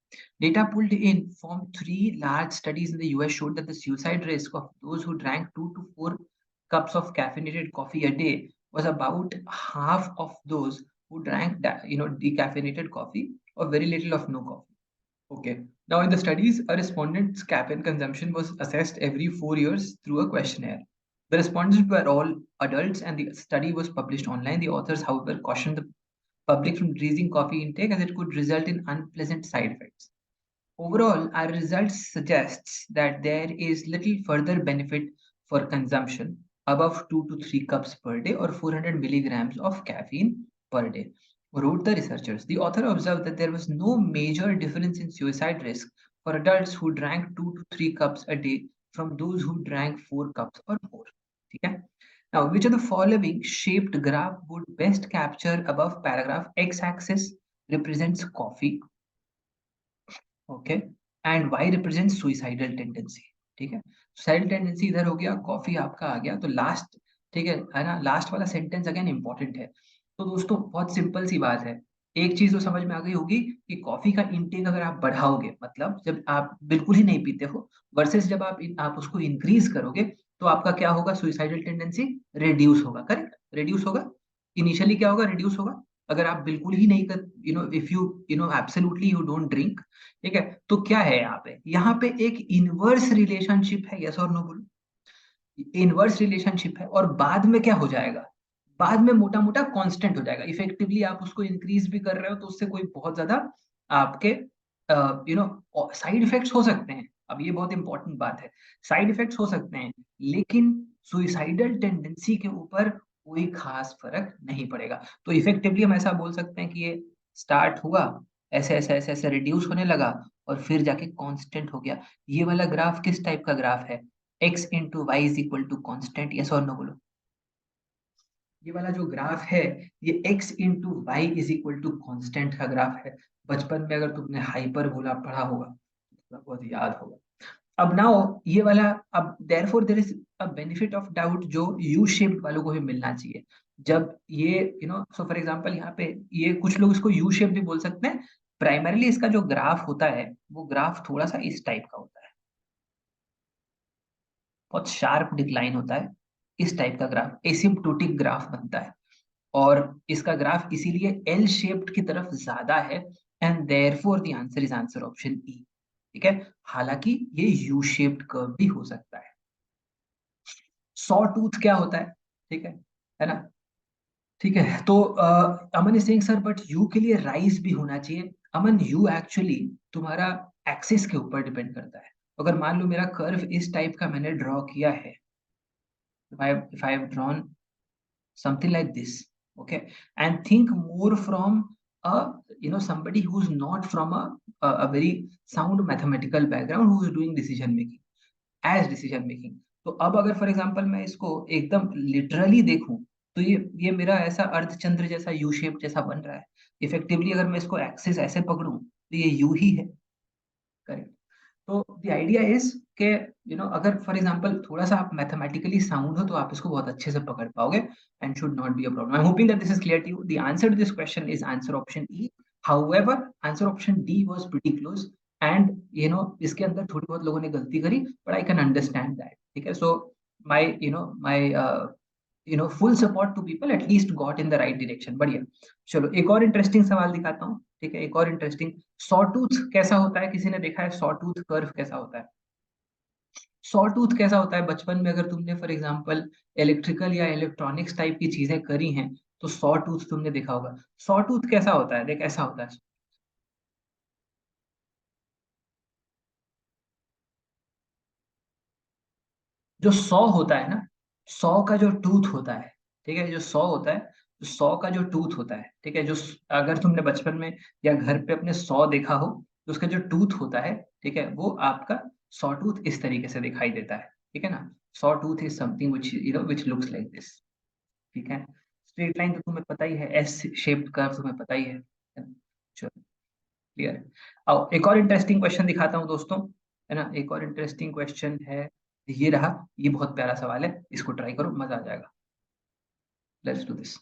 Data pulled in from three large studies in the US showed that the suicide risk of those who drank 2 to 4 cups of caffeinated coffee a day was about half of those who drank decaffeinated coffee or very little of no coffee. Okay. Now, in the studies, a respondent's caffeine consumption was assessed every 4 years through a questionnaire. The respondents were all adults, and the study was published online. The authors, however, cautioned the public from increasing coffee intake as it could result in unpleasant side effects. Overall, our results suggests that there is little further benefit for consumption above 2 to 3 cups per day or 400 milligrams of caffeine per day, wrote the researchers. The author observed that there was no major difference in suicide risk for adults who drank 2 to 3 cups a day from those who drank 4 cups or more. Okay? Now, which of the following shaped graph would best capture above paragraph x-axis represents coffee, okay, and Y represent suicidal tendency. ठीक है, suicidal tendency इधर हो गया, coffee आपका आ गया, तो last, ठीक है ना, लास्ट वाला सेंटेंस अगेन इंपॉर्टेंट है। तो दोस्तों बहुत सिंपल सी बात है, एक चीज तो समझ में आ गई होगी कि कॉफी का इंटेक अगर आप बढ़ाओगे, मतलब जब आप बिल्कुल ही नहीं पीते हो वर्सेस जब आप उसको इंक्रीज करोगे, तो आपका क्या होगा, सुइसाइडल टेंडेंसी रिड्यूस होगा, करेक्ट, रिड्यूस होगा। इनिशियली क्या होगा, रिड्यूस होगा। अगर आप बिल्कुल ही नहीं कर, if you absolutely you don't drink, ठीक है, तो क्या है यहाँ पे एक इनवर्स रिलेशनशिप है, यस और नो बोलो। इनवर्स रिलेशनशिप है, और बाद में क्या हो जाएगा, बाद में मोटा मोटा कांस्टेंट हो जाएगा। इफेक्टिवली आप उसको इंक्रीज भी कर रहे हो तो उससे कोई बहुत ज्यादा आपके साइड इफेक्ट्स हो सकते हैं। अब ये बहुत इंपॉर्टेंट बात है, साइड इफेक्ट्स हो सकते हैं, लेकिन सुइसाइडल टेंडेंसी के ऊपर कोई खास फर्क नहीं पड़ेगा। तो इफेक्टिवली हम ऐसा बोल सकते हैं कि ये स्टार्ट हुआ, ऐसे ऐसे ऐसे ऐसे रिड्यूस होने लगा, और फिर जाके कांस्टेंट हो गया। ये वाला ग्राफ किस टाइप का ग्राफ है, x into Y is equal to constant, yes और नो बोलो। ये वाला जो ग्राफ है, ये x into Y is equal to constant का ग्राफ है। बचपन में अगर तुमने हाइपर बोला पढ़ा होगा तो थोड़ा बहुत याद होगा। अब नाउ ये वाला, अब therefore there is a benefit of doubt जो यू शेप्ड वालों को भी मिलना चाहिए। जब ये सो फॉर एग्जांपल यहाँ पे ये कुछ लोग इसको यू शेप भी बोल सकते हैं। प्राइमरीली इसका जो ग्राफ होता है वो ग्राफ थोड़ा सा इस टाइप का होता है, बहुत शार्प डिक्लाइन होता है, इस टाइप का ग्राफ एसिम्प्टोटिक ग्राफ बनता है, और इसका ग्राफ इसीलिए एल शेप्ड की तरफ ज्यादा है, and therefore the answer is answer option ई। ठीक है, हालांकि ये यू शेप्ड कर्व भी हो सकता है। सॉ टूथ क्या होता है, ठीक है ना। ठीक है, तो Aman is saying sir but you के लिए राइज भी होना चाहिए। अमन, यू एक्चुअली तुम्हारा एक्सिस के ऊपर डिपेंड करता है। अगर मान लो मेरा कर्व इस टाइप का मैंने ड्रॉ किया है, if I have drawn something like this, okay, and think more from a somebody who's not from a very sound mathematical background who is doing decision making as decision making। तो अब अगर for example मैं इसको एकदम literally देखूं, तो ये मेरा ऐसा अर्धचंद्र जैसा यू शेप जैसा बन रहा है। इफेक्टिवली अगर मैं इसको एक्सिस ऐसे पकड़ूं तो ये यू ही है। करेक्ट। तो द आइडिया इज के अगर फॉर एग्जांपल थोड़ा सा आप मैथमेटिकली साउंड हो तो आप इसको बहुत अच्छे से पकड़ पाओगे and should not be a problem. I am hoping that this is clear to you. The answer to this question is answer option E. However answer option D was pretty close and इसके अंदर थोड़ी बहुत लोगों ने गलती करी, but I can understand that. ठीक है, so my full support to people at least got in the right direction. बढ़िया। चलो एक और इंटरेस्टिंग सवाल दिखाता हूँ। ठीक है, एक और इंटरेस्टिंग, सॉ टूथ कैसा होता है? किसी ने देखा है सॉ टूथ कर्व कैसा होता है? सॉ टूथ कैसा होता है? बचपन में अगर तुमने फॉर एग्जांपल इलेक्ट्रिकल या इलेक्ट्रॉनिक्स टाइप की चीजें करी हैं तो सॉ टूथ तुमने देखा होगा। सॉ टूथ कैसा होता है? देख ऐसा होता है। जो सॉ होता है ना, सॉ का जो टूथ होता है, ठीक है, जो सॉ होता है, तो सॉ का जो टूथ होता है, ठीक है, जो अगर तुमने बचपन में या घर पे अपने सॉ देखा हो तो उसका जो टूथ होता है, ठीक है, वो आपका सॉ टूथ इस तरीके से दिखाई देता है। ठीक है ना? Saw tooth is something which looks like this. ठीक है। स्ट्रेट लाइन तो तुम्हें पता ही है, एस शेप्ड कर्व तुम्हें पता ही है। चलो क्लियर है। अब एक और इंटरेस्टिंग क्वेश्चन दिखाता हूँ दोस्तों, है ना? एक और इंटरेस्टिंग क्वेश्चन है, ये रहा। ये बहुत प्यारा सवाल है, इसको ट्राई करो, मजा आ जाएगा। Let's do this.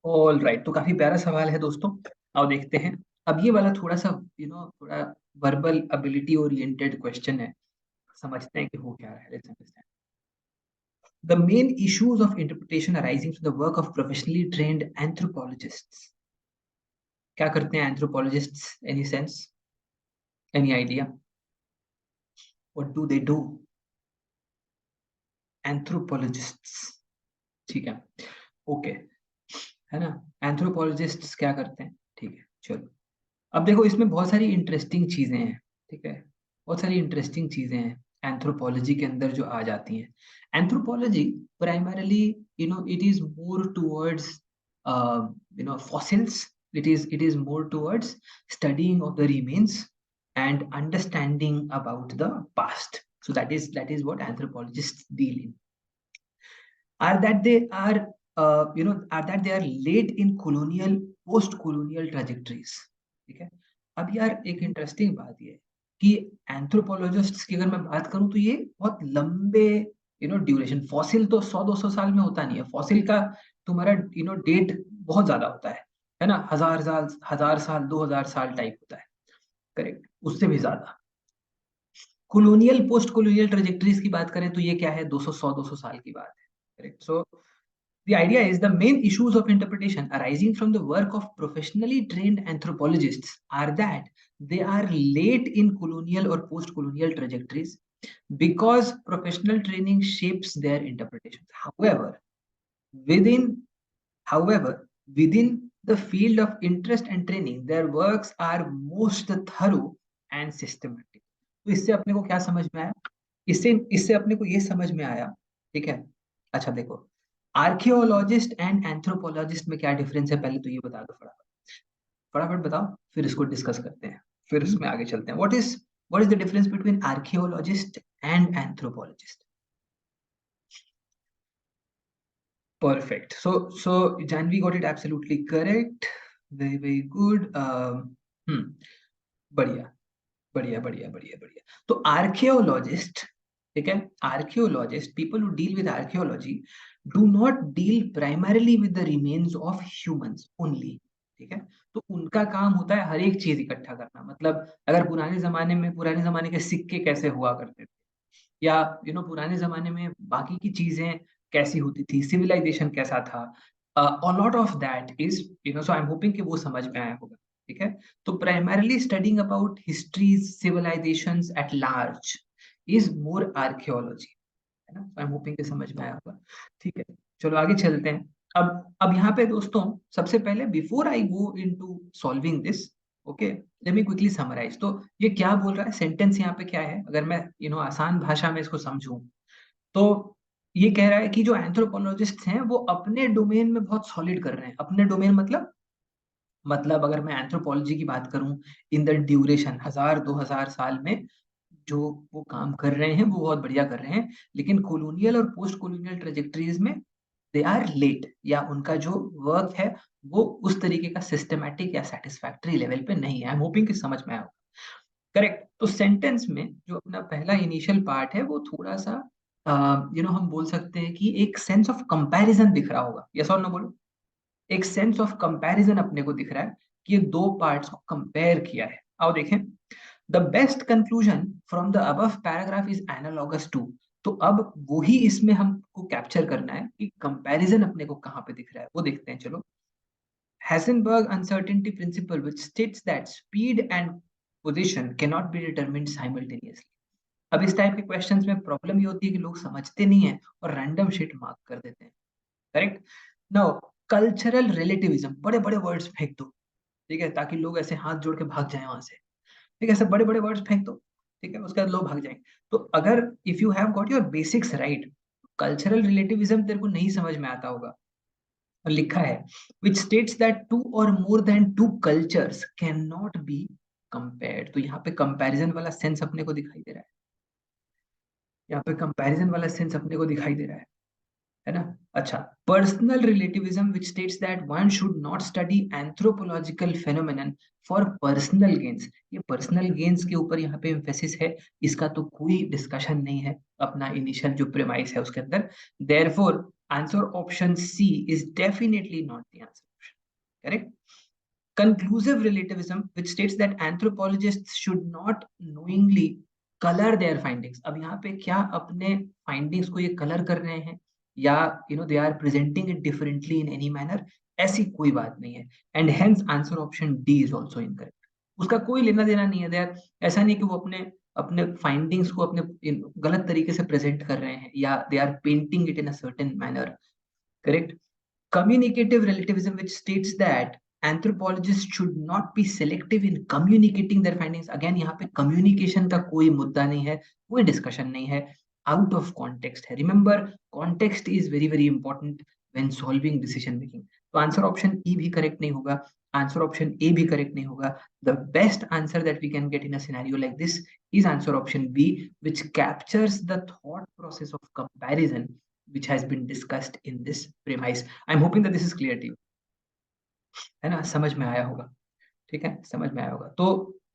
All right, तो काफी प्यारा सवाल है दोस्तों। आओ देखते हैं। अब ये वाला थोड़ा सा थोड़ा वर्बल एबिलिटी ओरिएंटेड क्वेश्चन है। समझते हैं कि हो क्या रहा है। Let's understand the main issues of interpretation arising from the work of professionally trained anthropologists. क्या करते हैं anthropologists? Any sense? Any idea? What do they do? Anthropologists. ठीक है, ओके, है ना? एंथ्रोपोलॉजिस्ट्स क्या करते हैं? ठीक है, चलो। अब देखो इसमें बहुत सारी इंटरेस्टिंग चीजें हैं। ठीक है, बहुत सारी इंटरेस्टिंग चीजें हैं एंथ्रोपोलॉजी के अंदर जो आ जाती हैं। Anthropology primarily it is more towards fossils. It is more towards studying of the remains and understanding about the past. So that is what anthropologists deal in. Are that they are that they are late in colonial post colonial trajectories. ठीक है। अब यार एक interesting बात ये है कि एंथ्रोपोलॉजिस्ट्स की अगर मैं बात करूं तो ये बहुत लंबे ड्यूरेशन, फॉसिल तो 100-200 साल में होता नहीं है। फॉसिल का तुम्हारा डेट बहुत ज्यादा होता है ना? 1000 साल, 1000 साल, 2000 साल टाइप होता है। करेक्ट, उससे भी ज्यादा। कोलोनियल पोस्ट कोलोनियल ट्रेजेक्टरीज की बात करें तो ये क्या है? 200 की बात है। Correct. So the idea is the main issues of interpretation arising from the work of professionally trained anthropologists are that they are late in colonial or post-colonial trajectories because professional training shapes their interpretations. Within, however, within the field of interest and training, their works are most thorough and systematic. तो इससे अपने को क्या समझ में आया? इससे इससे अपने को ये समझ में आया, ठीक है। अच्छा देखो, आर्कियोलॉजिस्ट एंड एंथ्रोपोलॉजिस्ट में क्या डिफरेंस है, पहले तो ये बता दो फटाफट। फटाफट बताओ, फिर इसको डिस्कस करते हैं, फिर इसमें आगे चलते हैं। What is the difference between archaeologist and anthropologist. Perfect. So Janvi got it absolutely correct. Very, very good. बढ़िया बढ़िया बढ़िया बढ़िया बढ़िया। तो आर्कियोलॉजिस्ट, ठीक है, archaeologist, people who deal with archaeology do not deal primarily with the remains of humans only, ठीक है। तो उनका काम होता है हर एक चीज इकट्ठा करना। मतलब अगर पुराने जमाने के सिक्के कैसे हुआ करते थे, या पुराने जमाने में बाकी की चीजें कैसी होती थी, सिविलाइजेशन कैसा था, a lot of that is so I am hoping कि वो समझ में आया होगा, ठीक है। तो primarily studying about histories civilizations at large is more archaeology, है ना। आई एम होपिंग कि समझ में आया होगा, ठीक है। चलो आगे चलते हैं। अब यहाँ पे दोस्तों, सबसे पहले before I go into solving this, okay, let me quickly summarize. तो ये क्या बोल रहा है, सेंटेंस यहाँ पे क्या है, अगर मैं आसान भाषा में इसको समझूं, तो ये कह रहा है कि जो एंथ्रोपोलॉजिस्ट हैं वो अपने डोमेन में बहुत सॉलिड कर रहे हैं। अपने डोमेन मतलब अगर मैं एंथ्रोपोलॉजी की बात करूं, इन द ड्यूरेशन 1000-2000 साल में जो वो काम कर रहे हैं वो बहुत बढ़िया कर रहे हैं। लेकिन कॉलोनियल और पोस्ट कॉलोनियल ट्रेजेक्टरीज में दे आर लेट, या उनका जो वर्क है वो उस तरीके का सिस्टमैटिक या सेटिस्फैक्टरी लेवल पे नहीं है। आई एम होपिंग कि समझ में आया। करेक्ट। तो सेंटेंस में जो अपना पहला इनिशियल पार्ट है वो थोड़ा सा हम बोल सकते हैं कि एक सेंस ऑफ कंपैरिजन दिख रहा होगा। यस और नो बोलो। एक सेंस ऑफ कंपैरिजन अपने को दिख रहा है कि ये दो पार्ट्स को कंपेयर किया है। आओ देखें। The best conclusion from the above paragraph is analogous to. तो अब वही इसमें हमको कैप्चर करना है कि कंपैरिजन अपने को कहाँ पे दिख रहा है, वो देखते हैं। चलो, Heisenberg uncertainty principle, which states that speed and position cannot be determined simultaneously. अब इस टाइप के क्वेश्चंस में प्रॉब्लम ये होती है कि लोग समझते नहीं है और रैंडम शिट मार्क कर देते हैं। करेक्ट। नाउ, कल्चरल रिलेटिविज्म, बड़े बड़े वर्ड्स फेंक दो, ठीक है, ताकि लोग ऐसे हाथ जोड़ के भाग जाएं वहां से। ठीक है, ऐसे बड़े बड़े वर्ड्स फेंक दो, ठीक है, उसके बाद लोग भाग जाएंगे। तो अगर if you have got your basics right, cultural relativism तेरे को नहीं समझ में आता होगा। और लिखा है which states that two or more than two cultures cannot be compared। तो यहाँ पे कंपैरिजन वाला सेंस अपने को दिखाई दे रहा है। यहाँ पे कंपैरिजन वाला सेंस अपने को दिखाई दे रहा है ना। अच्छा, personal relativism which states that one should not study anthropological phenomenon for personal gains। ये पर्सनल गेन्स के ऊपर यहाँ पे एम्फेसिस है, इसका तो कोई डिस्कशन नहीं है अपना इनिशियल जो प्रेमाइस है उसके अंदर। Therefore answer option C is definitely not the answer option. Correct. Conclusive relativism, which states that anthropologists should not knowingly color their findings। अब यहाँ पे क्या अपने findings को ये color कर रहे हैं, या they are presenting it differently in any manner, ऐसी कोई बात नहीं है। And hence answer option D is also incorrect। उसका कोई लेना देना नहीं है। यार ऐसा नहीं कि वो अपने अपने फाइंडिंग्स को अपने गलत तरीके से प्रेजेंट कर रहे हैं, या they are painting it in a certain manner. Correct. Communicative relativism, which states that anthropologists should not be selective in communicating their findings। Again यहाँ पे communication का कोई मुद्दा नहीं है, कोई डिस्कशन नहीं है, आउट ऑफ कॉन्टेक्स्ट है। Remember, context is very very important when solving decision making. तो आंसर ऑप्शन ई भी करेक्ट नहीं होगा, आंसर ऑप्शन ए भी करेक्ट नहीं होगा। The best answer that we can get in a scenario like this is answer option B, which captures the thought process of comparison which has been discussed in this premise। I'm hoping that this is clear to you, है ना, समझ में आया होगा। ठीक है, समझ में आया होगा।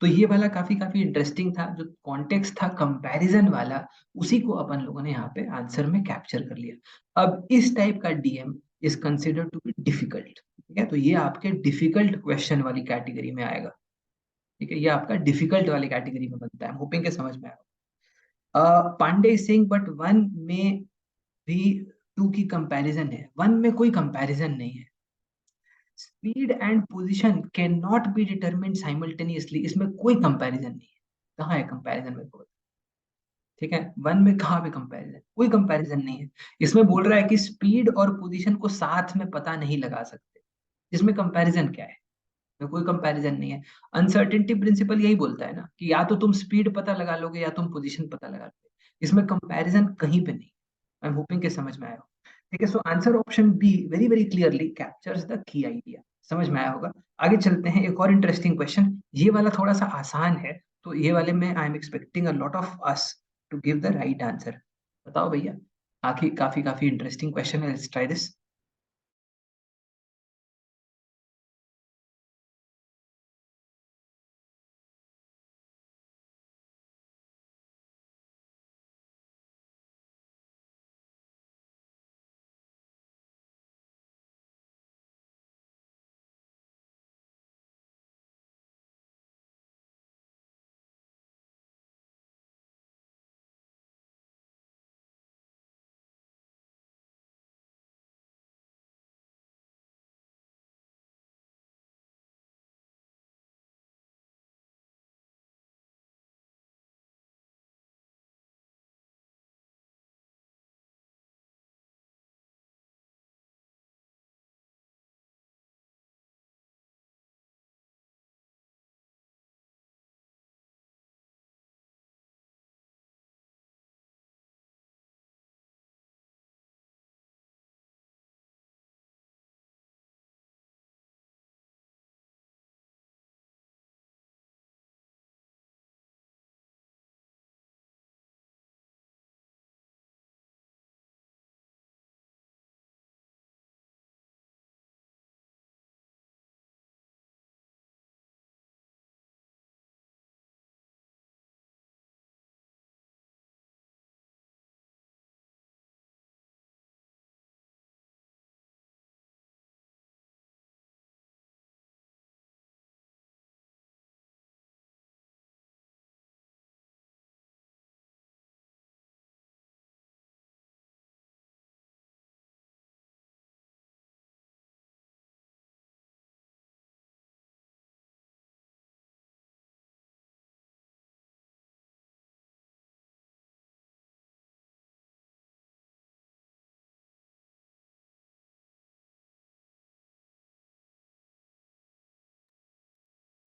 तो ये वाला काफी काफी इंटरेस्टिंग था, जो कॉन्टेक्स्ट था कंपैरिजन वाला, उसी को अपन लोगों ने यहाँ पे आंसर में कैप्चर कर लिया। अब इस टाइप का DM is considered to be difficult, ठीक है, तो ये आपके डिफिकल्ट क्वेश्चन वाली कैटेगरी में आएगा। ठीक है, ये आपका डिफिकल्ट वाली कैटेगरी में बनता है। होपिंग के समझ में आएगा। पांडे सिंह, बट वन में भी टू की कंपैरिजन है, वन में कोई कंपैरिजन नहीं है। Speed and position can not be determined simultaneously, इसमें कोई कंपैरिजन नहीं है। कहाँ है कंपैरिजन में कोई? ठीक है, वन में कहाँ पे कंपैरिजन? कोई कंपैरिजन नहीं है। इसमें बोल रहा है कि स्पीड और पोजीशन को साथ में पता नहीं लगा सकते। इसमें कंपैरिजन क्या है? में कोई कंपैरिजन नहीं है। अनसर्टेनिटी प्रिंसिपल यही बोलता है ना कि या तो तुम स्पीड पता लगा लोगे या तुम पोजीशन पता लगा लोगे। इसमें कंपैरिजन कहीं पे नहीं। आई एम होपिंग के समझ में आया हो। ठीक है, so answer option B very very clearly captures the key idea. समझ में आया होगा। आगे चलते हैं, एक और इंटरेस्टिंग क्वेश्चन। ये वाला थोड़ा सा आसान है, तो ये वाले में I am expecting a lot of us to give the right answer. बताओ भैया, आखिर काफी काफी इंटरेस्टिंग क्वेश्चन है, लेट्स ट्राई दिस.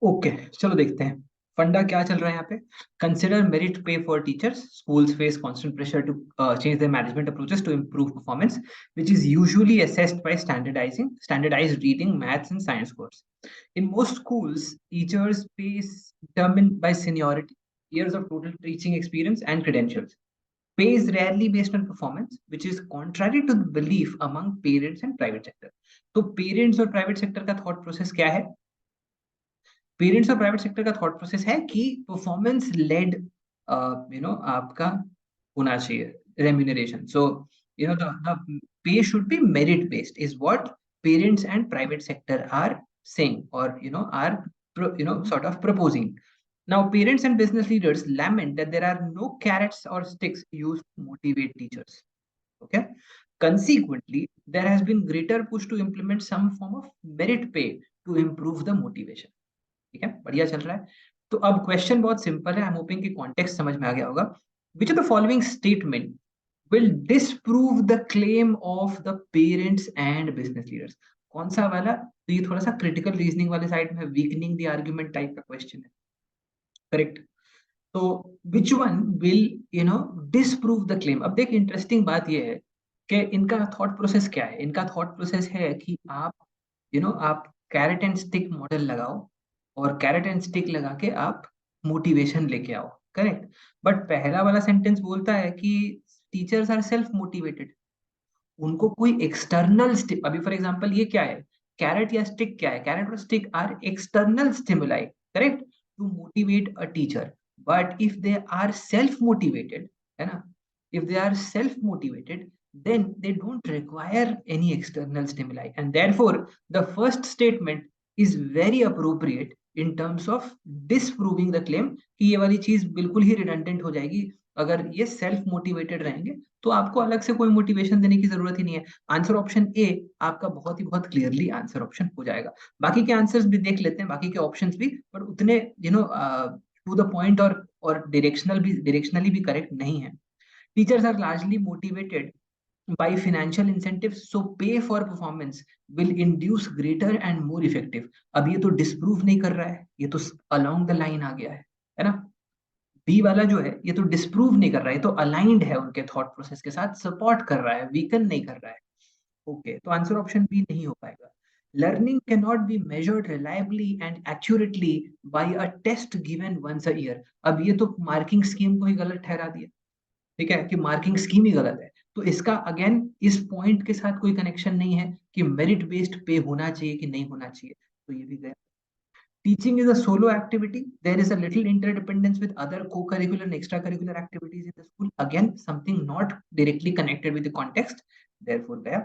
ओके, चलो देखते हैं फंडा क्या चल रहा है यहाँ पे. कंसिडर मेरिट पे for teachers. Schools face constant pressure to change their management approaches to improve performance, which is usually assessed by standardized reading, maths, and science scores. In most schools, teachers' pay is determined by seniority, years of total teaching experience, and credentials. Pay is rarely based on performance, which is contrary to the belief among parents and private sector. तो parents और private sector thought थॉट प्रोसेस क्या है? Parents और private sector thought थॉट प्रोसेस है कि परफॉर्मेंस लेड आपका होना चाहिए remuneration. So the pay should be merit based is what parents and private sector are saying, or are sort of proposing. Now parents and business leaders lament that there are no carrots or sticks used to motivate teachers. Okay, consequently there has been greater push to implement some form of merit pay to improve the motivation. ठीक है, बढ़िया चल रहा है. तो अब question बहुत simple है. आई एम होपिंग कि कॉन्टेक्स्ट समझ में आ गया होगा. Which of the following statement will disprove the claim of the parents and business leaders? कौन सा वाला? तो ये थोड़ा सा क्रिटिकल रीजनिंग वाले साइड में, वीकनिंग द आर्ग्यूमेंट टाइप का क्वेश्चन है. करेक्ट. तो which one will disprove the claim? अब देख, इंटरेस्टिंग बात ये है कि इनका थॉट प्रोसेस क्या है. इनका थॉट प्रोसेस है कि आप आप कैरेट एंड स्टिक मॉडल लगाओ, और कैरेट एंड स्टिक लगा के आप मोटिवेशन लेके आओ. करेक्ट. बट पहला वाला सेंटेंस बोलता है कि टीचर्स आर सेल्फ मोटिवेटेड. उनको कोई एक्सटर्नल, अभी फॉर एग्जांपल ये क्या है? कैरेट या स्टिक क्या है? कैरेट और stick are external stimuli, correct, to motivate a teacher. But if they are self motivated, है ना, if they are self motivated, then they don't require any external stimuli, and therefore the first statement is very appropriate in terms of disproving the claim कि ये वाली चीज बिल्कुल ही redundant हो जाएगी. अगर ये सेल्फ मोटिवेटेड रहेंगे तो आपको अलग से कोई मोटिवेशन देने की जरूरत ही नहीं है. आंसर ऑप्शन ए आपका बहुत ही बहुत क्लियरली आंसर ऑप्शन हो जाएगा. बाकी के आंसर्स भी देख लेते हैं, बाकी के ऑप्शंस भी, पर उतने टू द पॉइंट और डायरेक्शनली भी करेक्ट नहीं है. Teachers are largely motivated by financial incentives, so pay for performance will induce greater and more effective. अब ये तो डिस्प्रूव नहीं कर रहा है, ये तो along the line आ गया है ना. बी वाला जो है ये तो डिस्प्रूव नहीं कर रहा है, तो अलाइंड है उनके थॉट प्रोसेस के साथ, सपोर्ट कर रहा है, वीकन नहीं कर रहा है. ओके, तो आंसर ऑप्शन बी नहीं हो पाएगा. Learning cannot be measured reliably and accurately by a test given once a year. अब ये तो मार्किंग स्कीम को ही गलत ठहरा दिया. ठीक है, कि मार्किंग स्कीम ही गलत है। तो इसका अगेन इस पॉइंट के साथ कोई कनेक्शन नहीं है कि मेरिट बेस्ड पे होना चाहिए कि नहीं होना चाहिए, तो ये भी गया। Teaching is a solo activity. There is a little interdependence with other co-curricular and extracurricular activities in the school. Again, something not directly connected with the context. Therefore, there.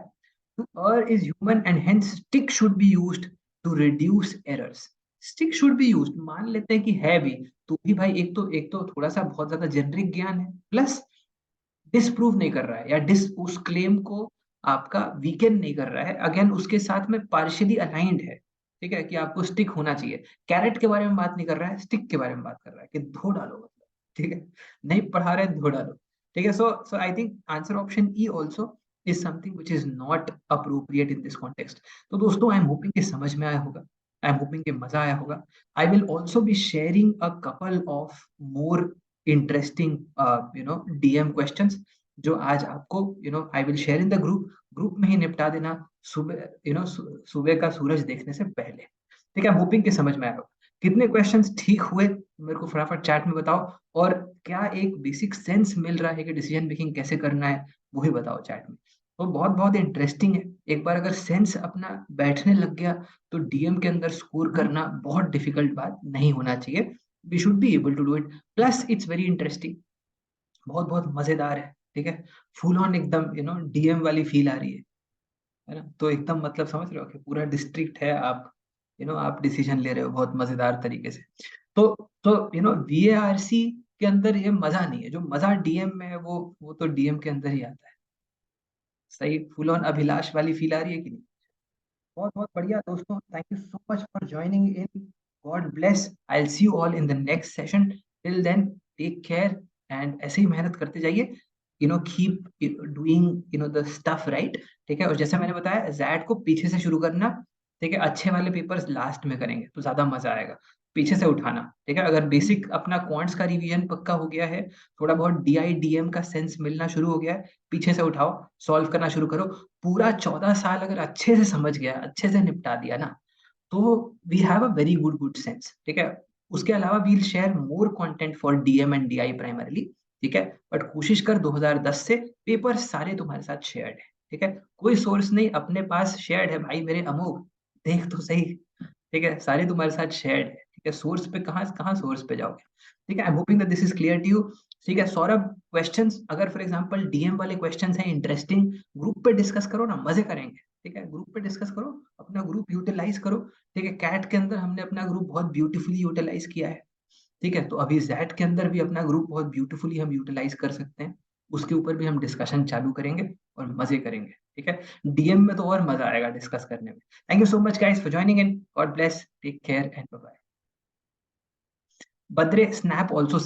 To err is human and hence stick should be used to reduce errors. Stick should be used. मान लेते हैं कि है भी, तो भी भाई एक तो थोड़ा सा बहुत ज्यादा जेनरिक ज्ञान है, प्लस डिसप्रूव नहीं कर रहा है या डिस उस क्लेम को आपका वीकेंड नहीं कर रहा है, अगेन उसके साथ में पार्शियली अलाइंड है। ठीक है, कि आपको स्टिक होना चाहिए। कैरेट के बारे में बात नहीं कर रहा है, स्टिक के बारे में बात कर रहा है कि धो डालो मतलब। ठीक है, नहीं पढ़ा रहे धो डालो। ठीक है, so so I think answer option E also is something which is not appropriate in this context. तो दोस्तों, आई एम होपिंग कि समझ में आया होगा, आई एम होपिंग कि मजा आया होगा। I will also be sharing a couple of more interesting DM questions, जो आज आपको I will share in the group. Group में ही निपटा देना, सुबह सुबह का सूरज देखने से पहले। ठीक है, होपिंग के समझ में आएगा। कितने क्वेश्चंस ठीक हुए मेरे को फटाफट चैट में बताओ, और क्या एक बेसिक सेंस मिल रहा है कि डिसीजन मेकिंग कैसे करना है, वो भी बताओ चैट में। तो बहुत बहुत इंटरेस्टिंग है। एक बार अगर सेंस अपना बैठने लग गया, तो डीएम के अंदर स्कोर करना बहुत डिफिकल्ट बात नहीं होना चाहिए। We should be able to do it, plus it's very interesting, बहुत बहुत मजेदार है। ठीक है, फुल ऑन एकदम डीएम वाली फील आ रही है ना। तो एकदम मतलब समझ रहे हो कि पूरा डिस्ट्रिक्ट है, आप आप डिसीजन ले रहे हो बहुत मजेदार तरीके से। तो वीएआरसी के अंदर ये मजा नहीं है, जो मजा डीएम में है वो तो डीएम के अंदर ही आता है। सही फुल ऑन अभिलाष वाली फील आ रही है कि नहीं? बहुत बहुत बढ़िया दोस्तों, thank you so much for joining in. God bless, I will see you all in the next session. Till then, take care, and ऐसे ही मेहनत करते जाइए। Keep doing the stuff right. ठीक है, और जैसे मैंने बताया, जैड को पीछे से शुरू करना। ठीक है, अच्छे वाले पेपर्स लास्ट में करेंगे तो ज्यादा मजा आएगा। पीछे से उठाना। ठीक है, अगर बेसिक अपना क्वांट्स का रिवीजन पक्का हो गया है, थोड़ा बहुत डीआई डीएम का सेंस मिलना शुरू हो गया है, पीछे से उठाओ, सॉल्व करना शुरू करो। पूरा 14 साल अगर अच्छे से समझ गया, अच्छे से निपटा दिया ना, तो we have a very good good sense. ठीक है, उसके अलावा we'll share more content for DM and DI primarily. ठीक है, बट कोशिश कर 2010 से पेपर सारे तुम्हारे साथ शेयर्ड है। ठीक है, कोई सोर्स नहीं, अपने पास शेयर्ड है भाई मेरे अमोघ, देख तो सही। ठीक है, सारे तुम्हारे साथ शेयर्ड है। ठीक है, सोर्स पे कहाँ कहाँ सोर्स पे जाओगे। ठीक है, I am hoping that this is clear to you. ठीक है सौरभ, क्वेश्चंस अगर फॉर एग्जांपल डीएम वाले क्वेश्चंस हैं इंटरेस्टिंग, ग्रुप पे डिस्कस करो ना, मजे करेंगे। ठीक है, ग्रुप पे डिस्कस करो, अपना ग्रुप यूटिलाइज करो। ठीक है, कैट के अंदर हमने अपना ग्रुप बहुत ब्यूटीफुली यूटिलाइज किया है। ठीक है, तो अभी जैट के अंदर भी अपना ग्रुप बहुत ब्यूटीफुली हम यूटिलाइज कर सकते हैं। उसके ऊपर भी हम डिस्कशन चालू करेंगे और मजे करेंगे। ठीक है, डीएम में तो और मजा आएगा डिस्कस करने में। Thank you so much guys for joining in. God bless, take care and bye bye. बद्रे स्नैप ऑल्सो